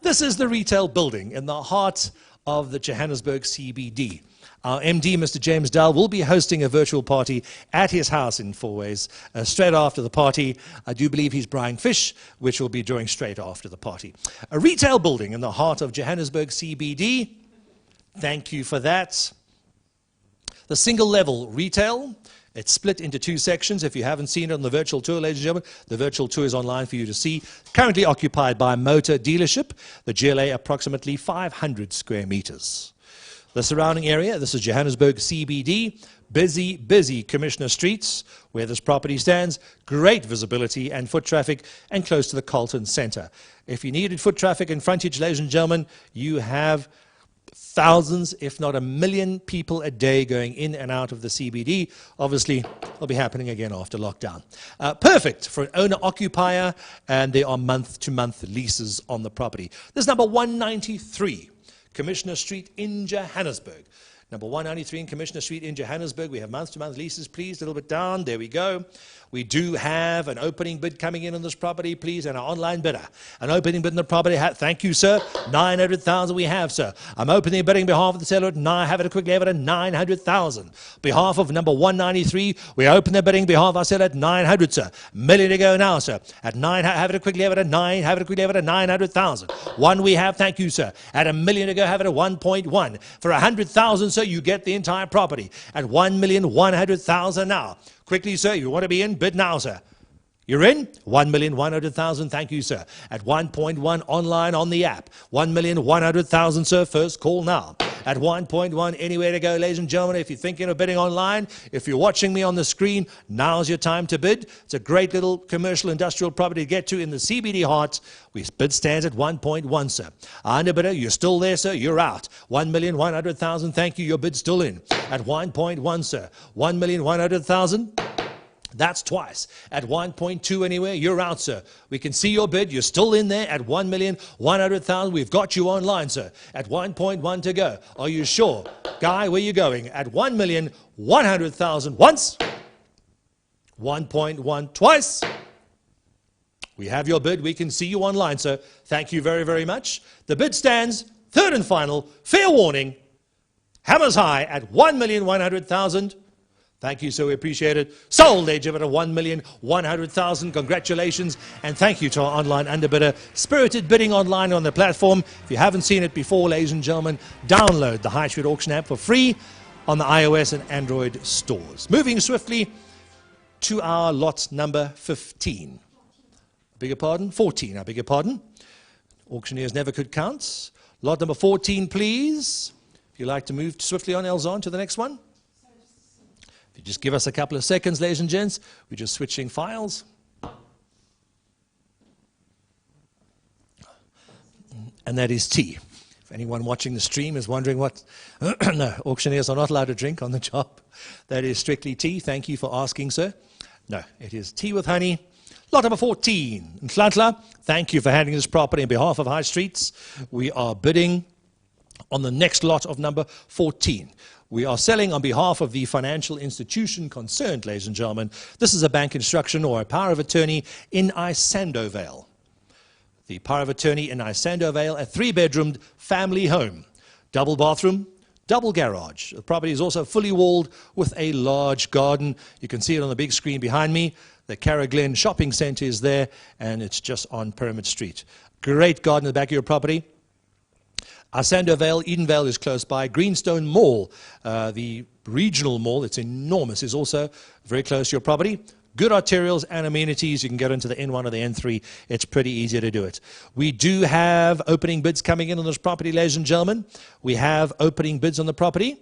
This is the retail building in the heart of the Johannesburg CBD. Our MD, Mr. James Dahl, will be hosting a virtual party at his house in Fourways. Straight after the party, I do believe he's buying fish, which will be doing straight after the party. A retail building in the heart of Johannesburg CBD. Thank you for that. The single level retail. It's split into two sections. If you haven't seen it on the virtual tour, ladies and gentlemen, the virtual tour is online for you to see. Currently occupied by a motor dealership. The GLA approximately 500 square meters. The surrounding area, this is Johannesburg CBD. Busy, busy Commissioner Streets, where this property stands. Great visibility and foot traffic, and close to the Carlton Centre. If you needed foot traffic and frontage, ladies and gentlemen, you have thousands, if not 1 million people a day going in and out of the CBD. Obviously, it'll be happening again after lockdown. Perfect for an owner-occupier, and there are month-to-month leases on the property. This is number 193, Commissioner Street in Johannesburg. Number 193 in Commissioner Street in Johannesburg. We have month-to-month leases, please. A little bit down. There we go. We do have an opening bid coming in on this property, please, and an online bidder. An opening bid on the property. Thank you, sir. 900,000 we have, sir. I'm opening a bidding on behalf of the seller at 9. Have it quickly, have it at 900,000. Behalf of number 193, we open the bidding on behalf of our seller at 900, sir. Million to go now, sir. At 9, have it quickly, have it at 9. Have it quickly, have it at 900,000. One we have, thank you, sir. At 1 million to go, have it at 1.1. For 100,000, sir, you get the entire property at 1,100,000 now. Quickly, sir, you want to be in? Bid now, sir. You're in? 1,100,000. Thank you, sir. At 1.1 online on the app. 1,100,000, sir. First call now. At 1.1, anywhere to go, ladies and gentlemen. If you're thinking of bidding online, if you're watching me on the screen, now's your time to bid. It's a great little commercial industrial property to get to in the CBD heart. Bid stands at 1.1, sir. Under bidder, you're still there, sir. You're out. 1,100,000. Thank you. Your bid's still in. At 1.1, sir. 1,100,000. That's twice. At 1.2 anywhere, you're out, sir. We can see your bid. You're still in there at 1,100,000. We've got you online, sir. At 1.1 to go. Are you sure? Guy, where are you going? At 1,100,000 once. 1.1 twice. We have your bid. We can see you online, sir. Thank you very, very much. The bid stands. Third and final. Fair warning. Hammers high at 1,100,000. Thank you, sir. We appreciate it. Sold, age of it at 1,100,000. Congratulations. And thank you to our online underbidder. Spirited bidding online on the platform. If you haven't seen it before, ladies and gentlemen, download the High Street Auction app for free on the iOS and Android stores. Moving swiftly to our lot number 15. Beg your pardon? 14, I beg your pardon. Auctioneers never could count. Lot number 14, please. If you'd like to move swiftly on, Elzon, to the next one. If you just give us a couple of seconds, ladies and gents, we're just switching files. And that is T. If anyone watching the stream is wondering what, no, auctioneers are not allowed to drink on the job. That is strictly tea. Thank you for asking, sir. No, it is tea with honey. Lot number 14. Nhlantla, thank you for handling this property on behalf of High Streets. We are bidding on the next lot of number 14. We are selling on behalf of the financial institution concerned, ladies and gentlemen. This is a bank instruction or a power of attorney in Isandovale. The power of attorney in Isandovale, a 3-bedroomed family home. Double bathroom, double garage. The property is also fully walled with a large garden. You can see it on the big screen behind me. The Irene Glen shopping centre is there, and it's just on Pyramid Street. Great garden in the back of your property. Isandovale, Edenvale is close by. Greenstone Mall, the regional mall, it's enormous, is also very close to your property. Good arterials and amenities. You can get into the N1 or the N3. It's pretty easy to do it. We do have opening bids coming in on this property, ladies and gentlemen. We have opening bids on the property.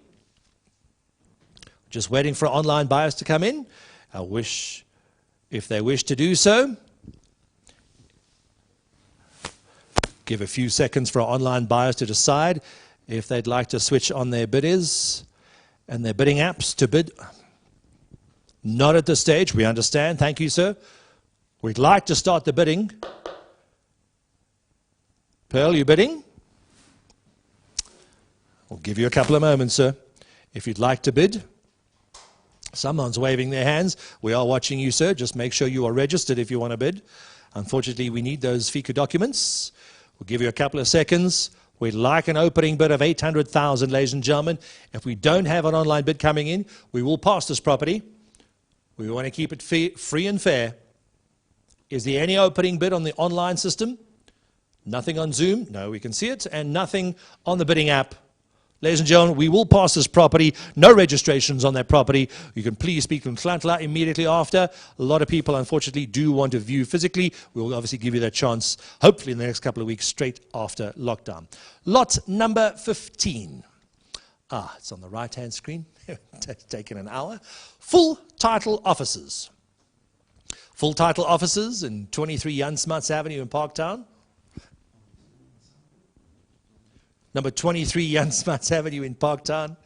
Just waiting for online buyers to come in. If they wish to do so, give a few seconds for our online buyers to decide if they'd like to switch on their bidders and their bidding apps to bid. Not at this stage, we understand. Thank you, sir. We'd like to start the bidding. Pearl, you bidding? We'll give you a couple of moments, sir. If you'd like to bid. Someone's waving their hands. We are watching you, sir. Just make sure you are registered if you want to bid. Unfortunately, we need those FICA documents. We'll give you a couple of seconds. We'd like an opening bid of 800,000, ladies and gentlemen. If we don't have an online bid coming in, we will pass this property. We want to keep it free and fair. Is there any opening bid on the online system? Nothing on Zoom? No, we can see it. And nothing on the bidding app. Ladies and gentlemen, we will pass this property. No registrations on that property. You can please speak to Nhlantla immediately after. A lot of people, unfortunately, do want to view physically. We will obviously give you that chance, hopefully in the next couple of weeks, straight after lockdown. Lot number 15. It's on the right-hand screen. It's taken an hour. Full title offices. Full title offices in 23 Jan Smuts Avenue in Parktown. Number 23 Jan Smuts Avenue in Parktown.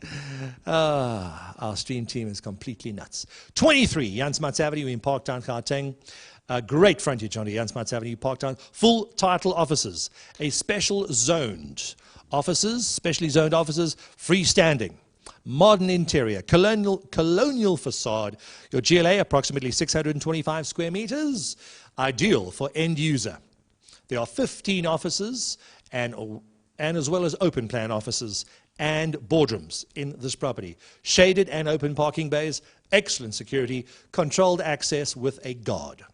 Our stream team is completely nuts. 23 Jan Smuts Avenue in Parktown, Gauteng. Great frontage onto Jan Smuts Avenue, Parktown. Full title offices. A special zoned offices, specially zoned offices, freestanding. Modern interior, colonial facade. Your GLA, approximately 625 square meters. Ideal for end user. There are 15 offices and as well as open plan offices and boardrooms in this property. Shaded and open parking bays, excellent security, controlled access with a guard.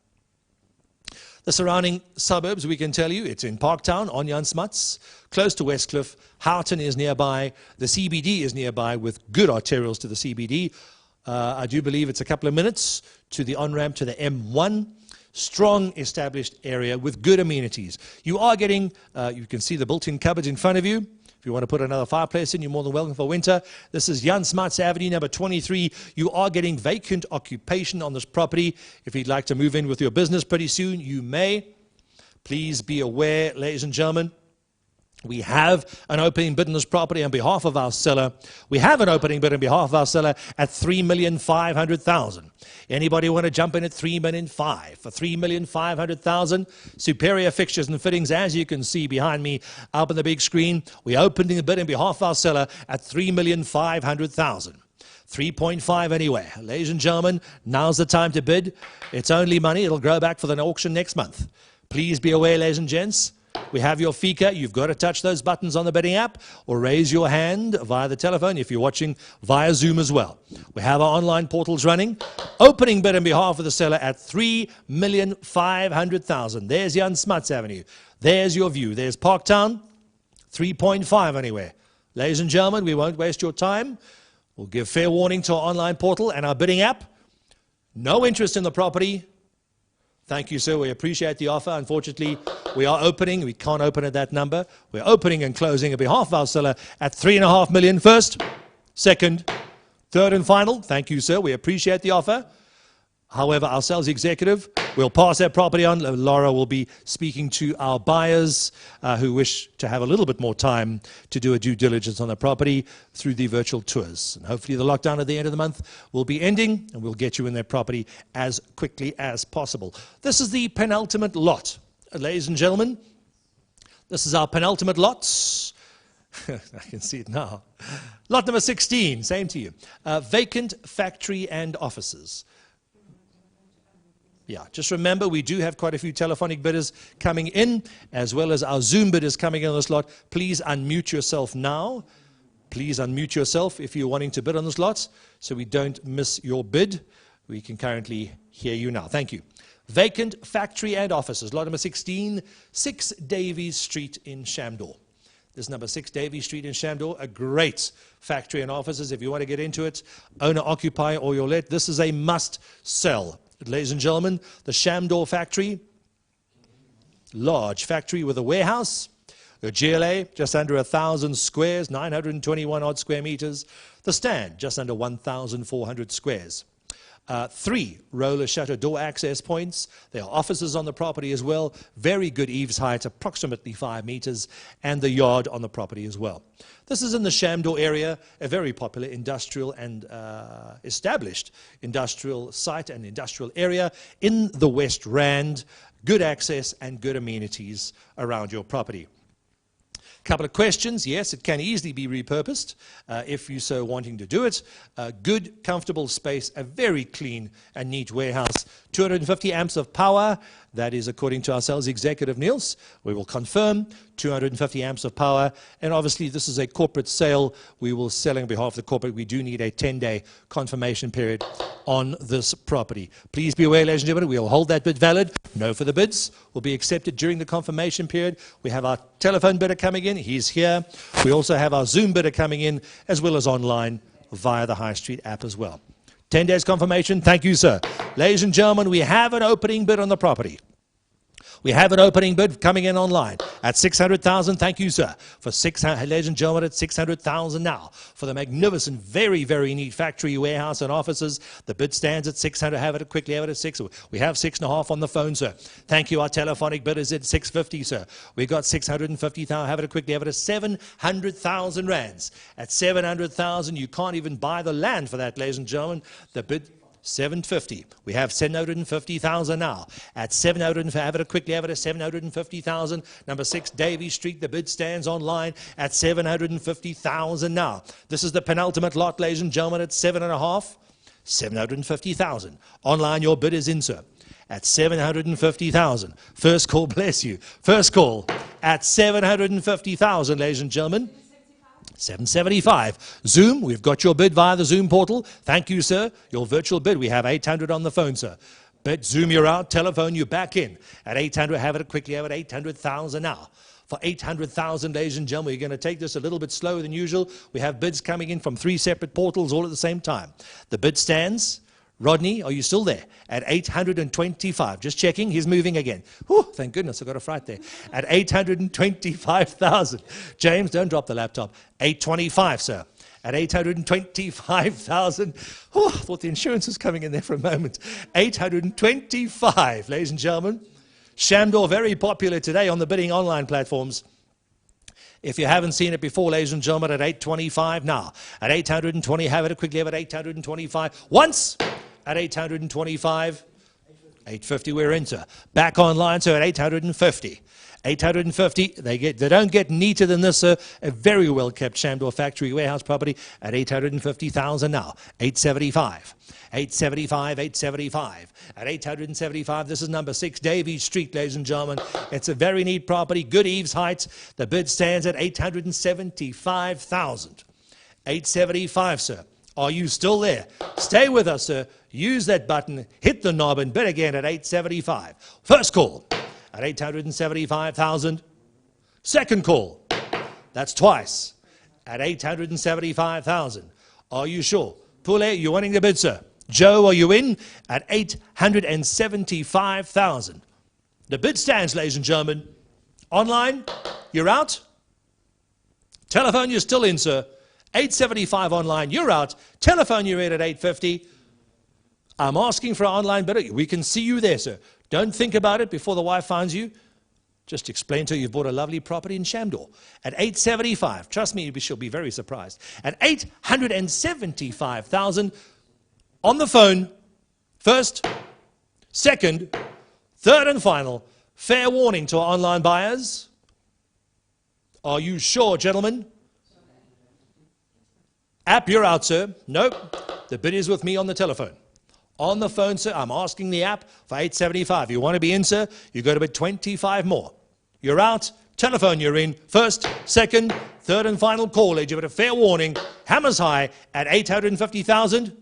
The surrounding suburbs, we can tell you, it's in Parktown, on Jan Smuts, close to Westcliff. Houghton is nearby. The CBD is nearby with good arterials to the CBD. I do believe it's a couple of minutes to the on-ramp to the M1. Strong established area with good amenities. You are getting, you can see the built-in cupboards in front of you. If you want to put another fireplace in, you're more than welcome for winter. This is Jan Smuts Avenue, number 23. You are getting vacant occupation on this property. If you'd like to move in with your business pretty soon, you may. Please be aware, ladies and gentlemen, we have an opening bid on this property on behalf of our seller. We have an opening bid on behalf of our seller at $3,500,000. Anybody want to jump in at $3,500,000 for $3,500,000? Superior fixtures and fittings, as you can see behind me up on the big screen. We're opening the bid on behalf of our seller at $3,500,000. 3.5 anywhere. Ladies and gentlemen, now's the time to bid. It's only money. It'll grow back for the auction next month. Please be aware, ladies and gents. We have your FICA. You've got to touch those buttons on the bidding app or raise your hand via the telephone if you're watching via Zoom as well. We have our online portals running. Opening bid on behalf of the seller at $3,500,000. There's Jan Smuts Avenue. There's your view. There's Parktown. 3.5 anywhere. Ladies and gentlemen, we won't waste your time. We'll give fair warning to our online portal and our bidding app. No interest in the property. Thank you, sir. We appreciate the offer. Unfortunately, we are opening. We can't open at that number. We're opening and closing on behalf of our seller at $3.5 million first, second, third and final. Thank you, sir. We appreciate the offer. However, our sales executive We'll pass that property on. Laura will be speaking to our buyers who wish to have a little bit more time to do a due diligence on the property through the virtual tours. And hopefully the lockdown at the end of the month will be ending, and we'll get you in that property as quickly as possible. This is the penultimate lot. Ladies and gentlemen, this is our penultimate lot. I can see it now. Lot number 16, same to you. Vacant factory and offices. Yeah, just remember we do have quite a few telephonic bidders coming in, as well as our Zoom bidders coming in on this lot. Please unmute yourself now. Please unmute yourself if you're wanting to bid on this lot, so we don't miss your bid. We can currently hear you now. Thank you. Vacant factory and offices. Lot number 16, 6 Davies Street in Shamdor. This is number 6 Davies Street in Shamdor. A great factory and offices. If you want to get into it, owner, occupy, or your let, this is a must sell. Ladies and gentlemen, the Shamdor factory, large factory with a warehouse, a GLA just under 1,000 squares, 921 odd square meters. The stand just under 1,400 squares. 3 roller shutter door access points. There are offices on the property as well. Very good eaves height, approximately 5 meters, and the yard on the property as well. This is in the Shamdor area, a very popular industrial and established industrial site and industrial area in the West Rand. Good access and good amenities around your property. Couple of questions. Yes, it can easily be repurposed if you so wanting to do it. Good, comfortable space, a very clean and neat warehouse. 250 amps of power. That is according to our sales executive, Niels. We will confirm 250 amps of power. And obviously, this is a corporate sale. We will sell on behalf of the corporate. We do need a 10-day confirmation period on this property. Please be aware, ladies and gentlemen, we will hold that bid valid. No further bids will be accepted during the confirmation period. We have our telephone bidder coming in. He's here. We also have our Zoom bidder coming in, as well as online via the High Street app as well. 10 days confirmation. Thank you, sir. Ladies and gentlemen, we have an opening bid on the property. We have an opening bid coming in online at 600,000. Thank you, sir. For ladies and gentlemen, at 600,000 now for the magnificent, very, very neat factory, warehouse, and offices. The bid stands at 600. Have it quickly. Have it at 6. We have 6.5 on the phone, sir. Thank you. Our telephonic bid is at 650, sir. We got 650,000. Have it quickly. Have it at 700,000 rands. At 700,000, you can't even buy the land for that, ladies and gentlemen. The bid. 750. We have 750,000 now. At 700, have it quickly, have it at 750,000. Number 6 Davies Street. The bid stands online at 750,000 now. This is the penultimate lot, ladies and gentlemen, at 7.5. 750,000. Online, your bid is in, sir. At 750,000. First call, bless you. First call at 750,000, ladies and gentlemen. 775. Zoom, we've got your bid via the Zoom portal. Thank you, sir. Your virtual bid, we have 800 on the phone, sir. Bid, Zoom, you're out. Telephone, you back in. At 800, have it quickly, have it 800,000 now. For 800,000, ladies and gentlemen, we're going to take this a little bit slower than usual. We have bids coming in from 3 separate portals all at the same time. The bid stands. Rodney, are you still there? At 825. Just checking. He's moving again. Whew, thank goodness I got a fright there. At 825,000. James, don't drop the laptop. 825, sir. At 825,000. Oh, I thought the insurance was coming in there for a moment. 825, ladies and gentlemen. Shamdor, very popular today on the bidding online platforms. If you haven't seen it before, ladies and gentlemen, at 825 now. At 820, have it quickly, have it 825. Once at 825. 850, we're into. Back online, so at 850. 850, they don't get neater than this, sir. A very well-kept Shamdor factory warehouse property at 850,000 now. 875. 875, 875. At 875, this is number 6 Davies Street, ladies and gentlemen. It's a very neat property, good eaves height. The bid stands at 875,000. 875, sir. Are you still there? Stay with us, sir. Use that button, hit the knob, and bid again at 875. First call at 875,000. Second call, that's twice, at 875,000. Are you sure? Pule, you wanting the bid, sir? Joe, are you in? At 875,000. The bid stands, ladies and gentlemen. Online, you're out. Telephone, you're still in, sir. 875 online, you're out. Telephone, you're in at 850. I'm asking for an online bidder. We can see you there, sir. Don't think about it before the wife finds you. Just explain to her you've bought a lovely property in Shamdor at 875. Trust me, she'll be very surprised. At 875,000 on the phone. First, second, third and final. Fair warning to our online buyers. Are you sure, gentlemen? App, you're out, sir. Nope. The bid is with me on the telephone. On the phone, sir, I'm asking the app for 875. You want to be in, sir? You go to bid 25 more. You're out. Telephone, you're in. First, second, third and final call. Age, but a fair warning. Hammers high at 850,000.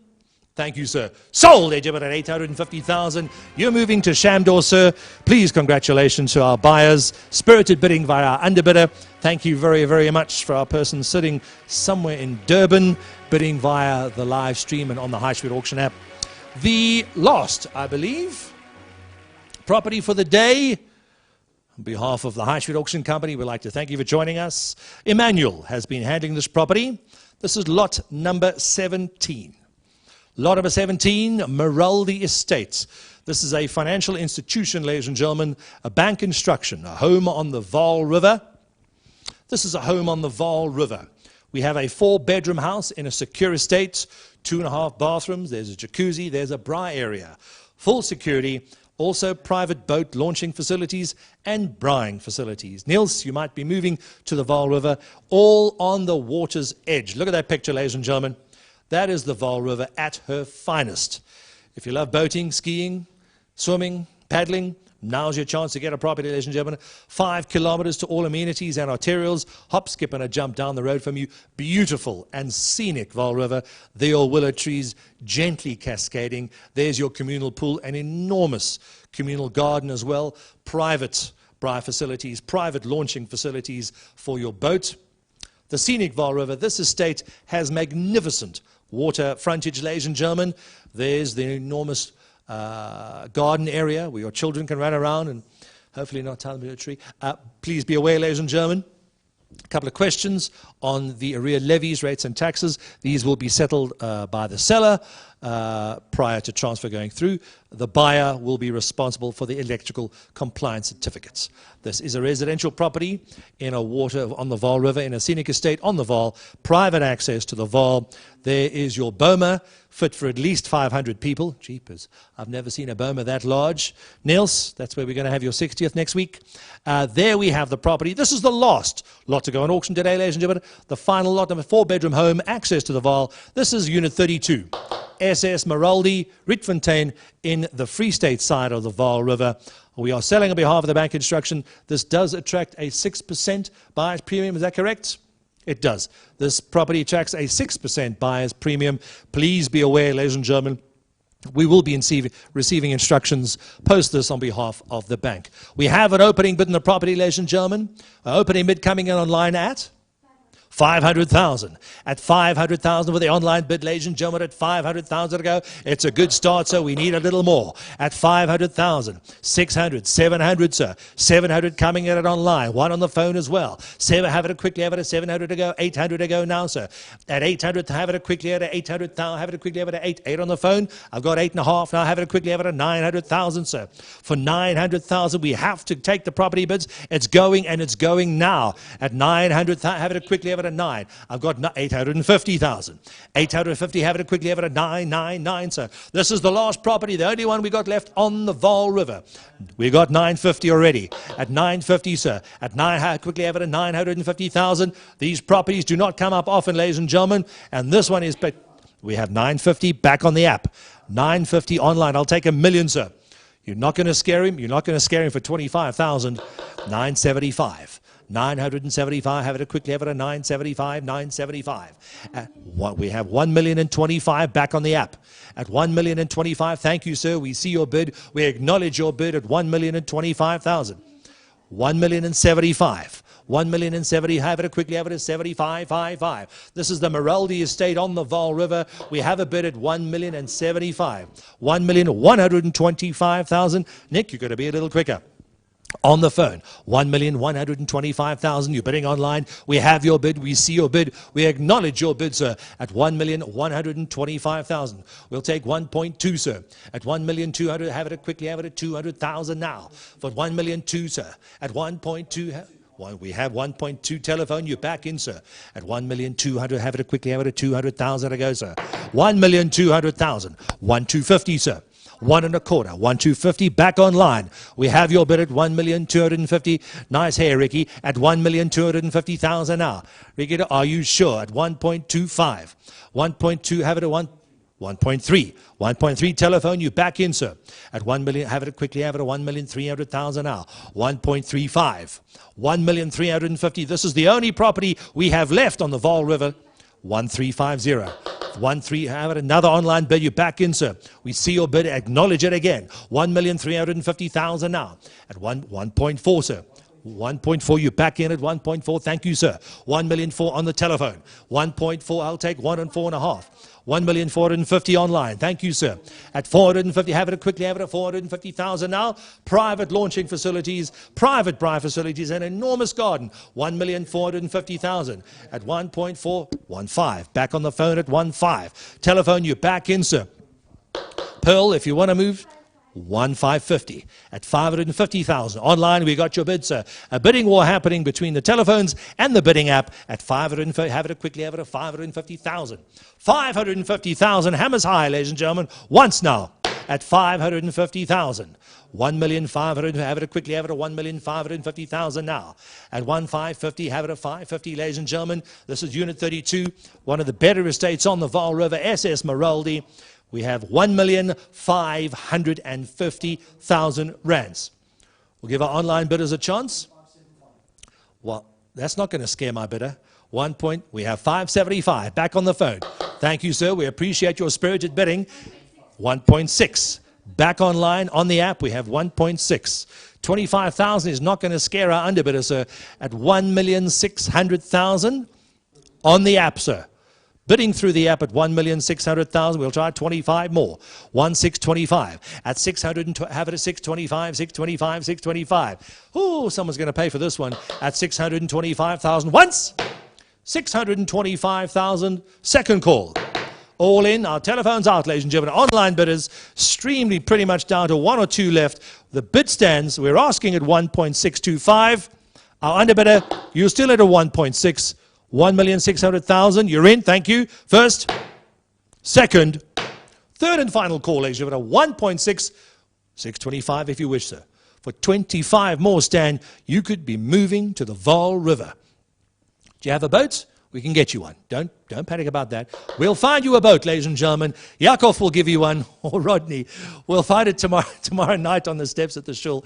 Thank you, sir. Sold, age, but at 850,000. You're moving to Shamdor, sir. Please, congratulations to our buyers. Spirited bidding via our underbidder. Thank you very, very much for our person sitting somewhere in Durban, bidding via the live stream and on the High Street Auction app. The last, I believe, property for the day. On behalf of the High Street Auction Company, we'd like to thank you for joining us. Emmanuel has been handling this property. This is lot number 17. Lot number 17, Meraldi Estates. This is a financial institution, ladies and gentlemen, a bank construction, a home on the Vaal River. This is a home on the Vaal River. We have a 4-bedroom house in a secure estate, 2.5 bathrooms, there's a jacuzzi, there's a braai area. Full security, also private boat launching facilities and braaiing facilities. Niels, you might be moving to the Vaal River, all on the water's edge. Look at that picture, ladies and gentlemen. That is the Vaal River at her finest. If you love boating, skiing, swimming, paddling, now's your chance to get a property, ladies and gentlemen. 5 kilometers to all amenities and arterials. Hop, skip, and a jump down the road from you. Beautiful and scenic Vaal River. The old willow trees gently cascading. There's your communal pool, an enormous communal garden as well. Private braai facilities, private launching facilities for your boat. The scenic Vaal River, this estate has magnificent water frontage, ladies and gentlemen. There's the enormous garden area where your children can run around and hopefully not tie them to a tree. Please be aware, ladies and gentlemen, a couple of questions on the arrear levies, rates and taxes. These will be settled by the seller prior to transfer going through. The buyer will be responsible for the electrical compliance certificates. This is a residential property in a water on the Vaal River, in a scenic estate on the Vaal, private access to the Vaal. There is your boma, fit for at least 500 people. Jeepers, I've never seen a boma that large. Niels, that's where we're going to have your 60th next week. There we have the property. This is the last lot to go on auction today, ladies and gentlemen. The final lot, number 4-bedroom home, access to the Vaal. This is Unit 32. SS Meraldi, Rietfontein, in the Free State side of the Vaal River. We are selling on behalf of the bank construction. This does attract a 6% buyer's premium. Is that correct? It does. This property attracts a 6% buyer's premium. Please be aware, ladies and gentlemen, we will be receiving instructions post this on behalf of the bank. We have an opening bid in the property, ladies and gentlemen. An opening bid coming in online at 500,000. At 500,000 with the online bid, ladies and gentlemen, at 500,000 to go. It's a good start, so we need a little more. At 500,000, 600, 700, sir. 700 coming in at online. One on the phone as well. Have it quickly, have it at 700 to go. 800 to go now, sir. At 800, have it quickly at 800,000. Have it quickly, have it at 8 on the phone. I've got 8.5 now. Have it quickly, have it at 900,000, sir. For 900,000, we have to take the property bids. It's going, and it's going now. At 900,000, have it quickly, have it at 9. I've got 850,000. 850, have it quickly, have it at 999, sir. This is the last property, the only one we got left on the Vaal River. We got 950 already. At 950, sir. At 9, quickly, have it at 950,000. These properties do not come up often, ladies and gentlemen, and this one is, but we have 950 back on the app. 950 online. I'll take $1 million, sir. You're not going to scare him. You're not going to scare him for 25,000. 975. 975, have it quickly, have it at 975, 975. We have 1,025,000 back on the app. At 1,025,000, thank you, sir. We see your bid. We acknowledge your bid at 1,025,000. 1,075,000. 1,070,000, have it quickly, have it at 75.55. This is the Meraldi estate on the Vaal River. We have a bid at 1,075,000. 1,125,000. Nick, you've got to be a little quicker. On the phone, 1,125,000. You're bidding online. We have your bid. We see your bid. We acknowledge your bid, sir, at 1,125,000. We'll take 1.2, sir, at 1,200,000. Have it quickly. Have it at 200,000 now. For 1,200,000, sir, at 1.2. We have 1.2 telephone. You're back in, sir, at 1,200,000. Have it quickly. Have it at 200,000 to go, sir. 1,200,000. 1,250,000, sir. 1.25, 1,250, back online. We have your bid at 1,250,000. Nice hair, Ricky, at 1,250,000 now. Ricky, are you sure? At 1.25, 1.2, have it at 1.3, 1.3 telephone. You back in, sir, at 1 million. Have it quickly. Have it at 1,300,000 now. 1.35, 1,350,000. This is the only property we have left on the Vaal River. 1,350. 1.3, have it, another online bid. You back in, sir. We see your bid, acknowledge it again. 1,350,000 now at 1.4, sir. 1.4, you back in at 1.4. Thank you, sir. 1,000,004 on the telephone. 1.4, I'll take 1 and 4.5. 1,450,000 online. Thank you, sir. At 450, have it quickly. Have it at 450,000 now. Private launching facilities, private bride facilities, an enormous garden. 1,450,000 at 1.415. Back on the phone at 1.5. Telephone, you back in, sir. Pearl, if you want to move. 1,550 at 550,000. Online, we got your bid, sir. A bidding war happening between the telephones and the bidding app at 550. Have it quickly. Have it at 550,000. 550,000. Hammers high, ladies and gentlemen. Once now at 550,000. 1,500,000. Have it quickly. Have it at 1,550,000 now. At 1,550. Have it at 550, ladies and gentlemen. This is Unit 32, one of the better estates on the Vaal River, SS Moraldi. We have 1,550,000 rands. We'll give our online bidders a chance. Well, that's not going to scare my bidder. We have 575. Back on the phone. Thank you, sir. We appreciate your spirited bidding. 1.6. Back online on the app. We have 1.6. 25,000 is not going to scare our underbidder, sir. At 1,600,000 on the app, sir. Bidding through the app at 1,600,000. We'll try 25 more. 1,625. At 600, have it at 625, 625, 625. Oh, someone's going to pay for this one. At 625,000 once. 625,000. Second call. All in. Our telephone's out, ladies and gentlemen. Online bidders, streamly pretty much down to 1 or 2 left. The bid stands, we're asking at 1.625. Our underbidder, you're still at a 1.6. 1,600,000. You're in. Thank you. First, second, third and final call, ladies and gentlemen. 1.6, 625 if you wish, sir. For 25 more, Stan, you could be moving to the Vaal River. Do you have a boat? We can get you one. Don't panic about that. We'll find you a boat, ladies and gentlemen. Yakov will give you one, or Rodney. We'll find it tomorrow night on the steps at the shul.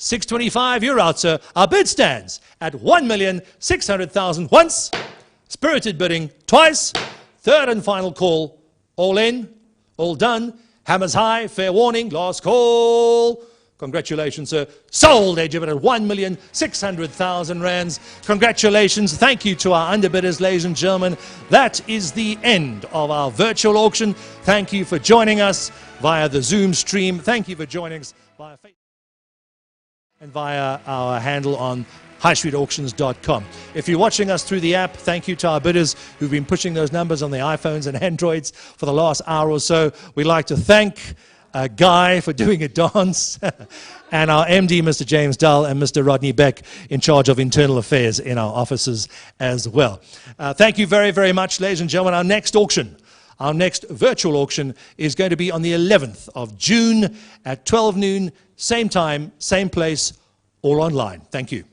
625, you're out, sir. Our bid stands at 1,600,000 once. Spirited bidding twice. Third and final call. All in, all done. Hammers high, fair warning, last call. Congratulations, sir. Sold, at 1,600,000 rands. Congratulations. Thank you to our underbidders, ladies and gentlemen. That is the end of our virtual auction. Thank you for joining us via the Zoom stream. Thank you for joining us via Facebook and via our handle on highstreetauctions.com. If you're watching us through the app, thank you to our bidders who've been pushing those numbers on the iPhones and Androids for the last hour or so. We'd like to thank Guy for doing a dance and our MD, Mr. James Dull, and Mr. Rodney Beck in charge of internal affairs in our offices as well. Thank you very, very much, ladies and gentlemen. Our next auction, our next virtual auction is going to be on the 11th of June at 12 noon, same time, same place, all online. Thank you.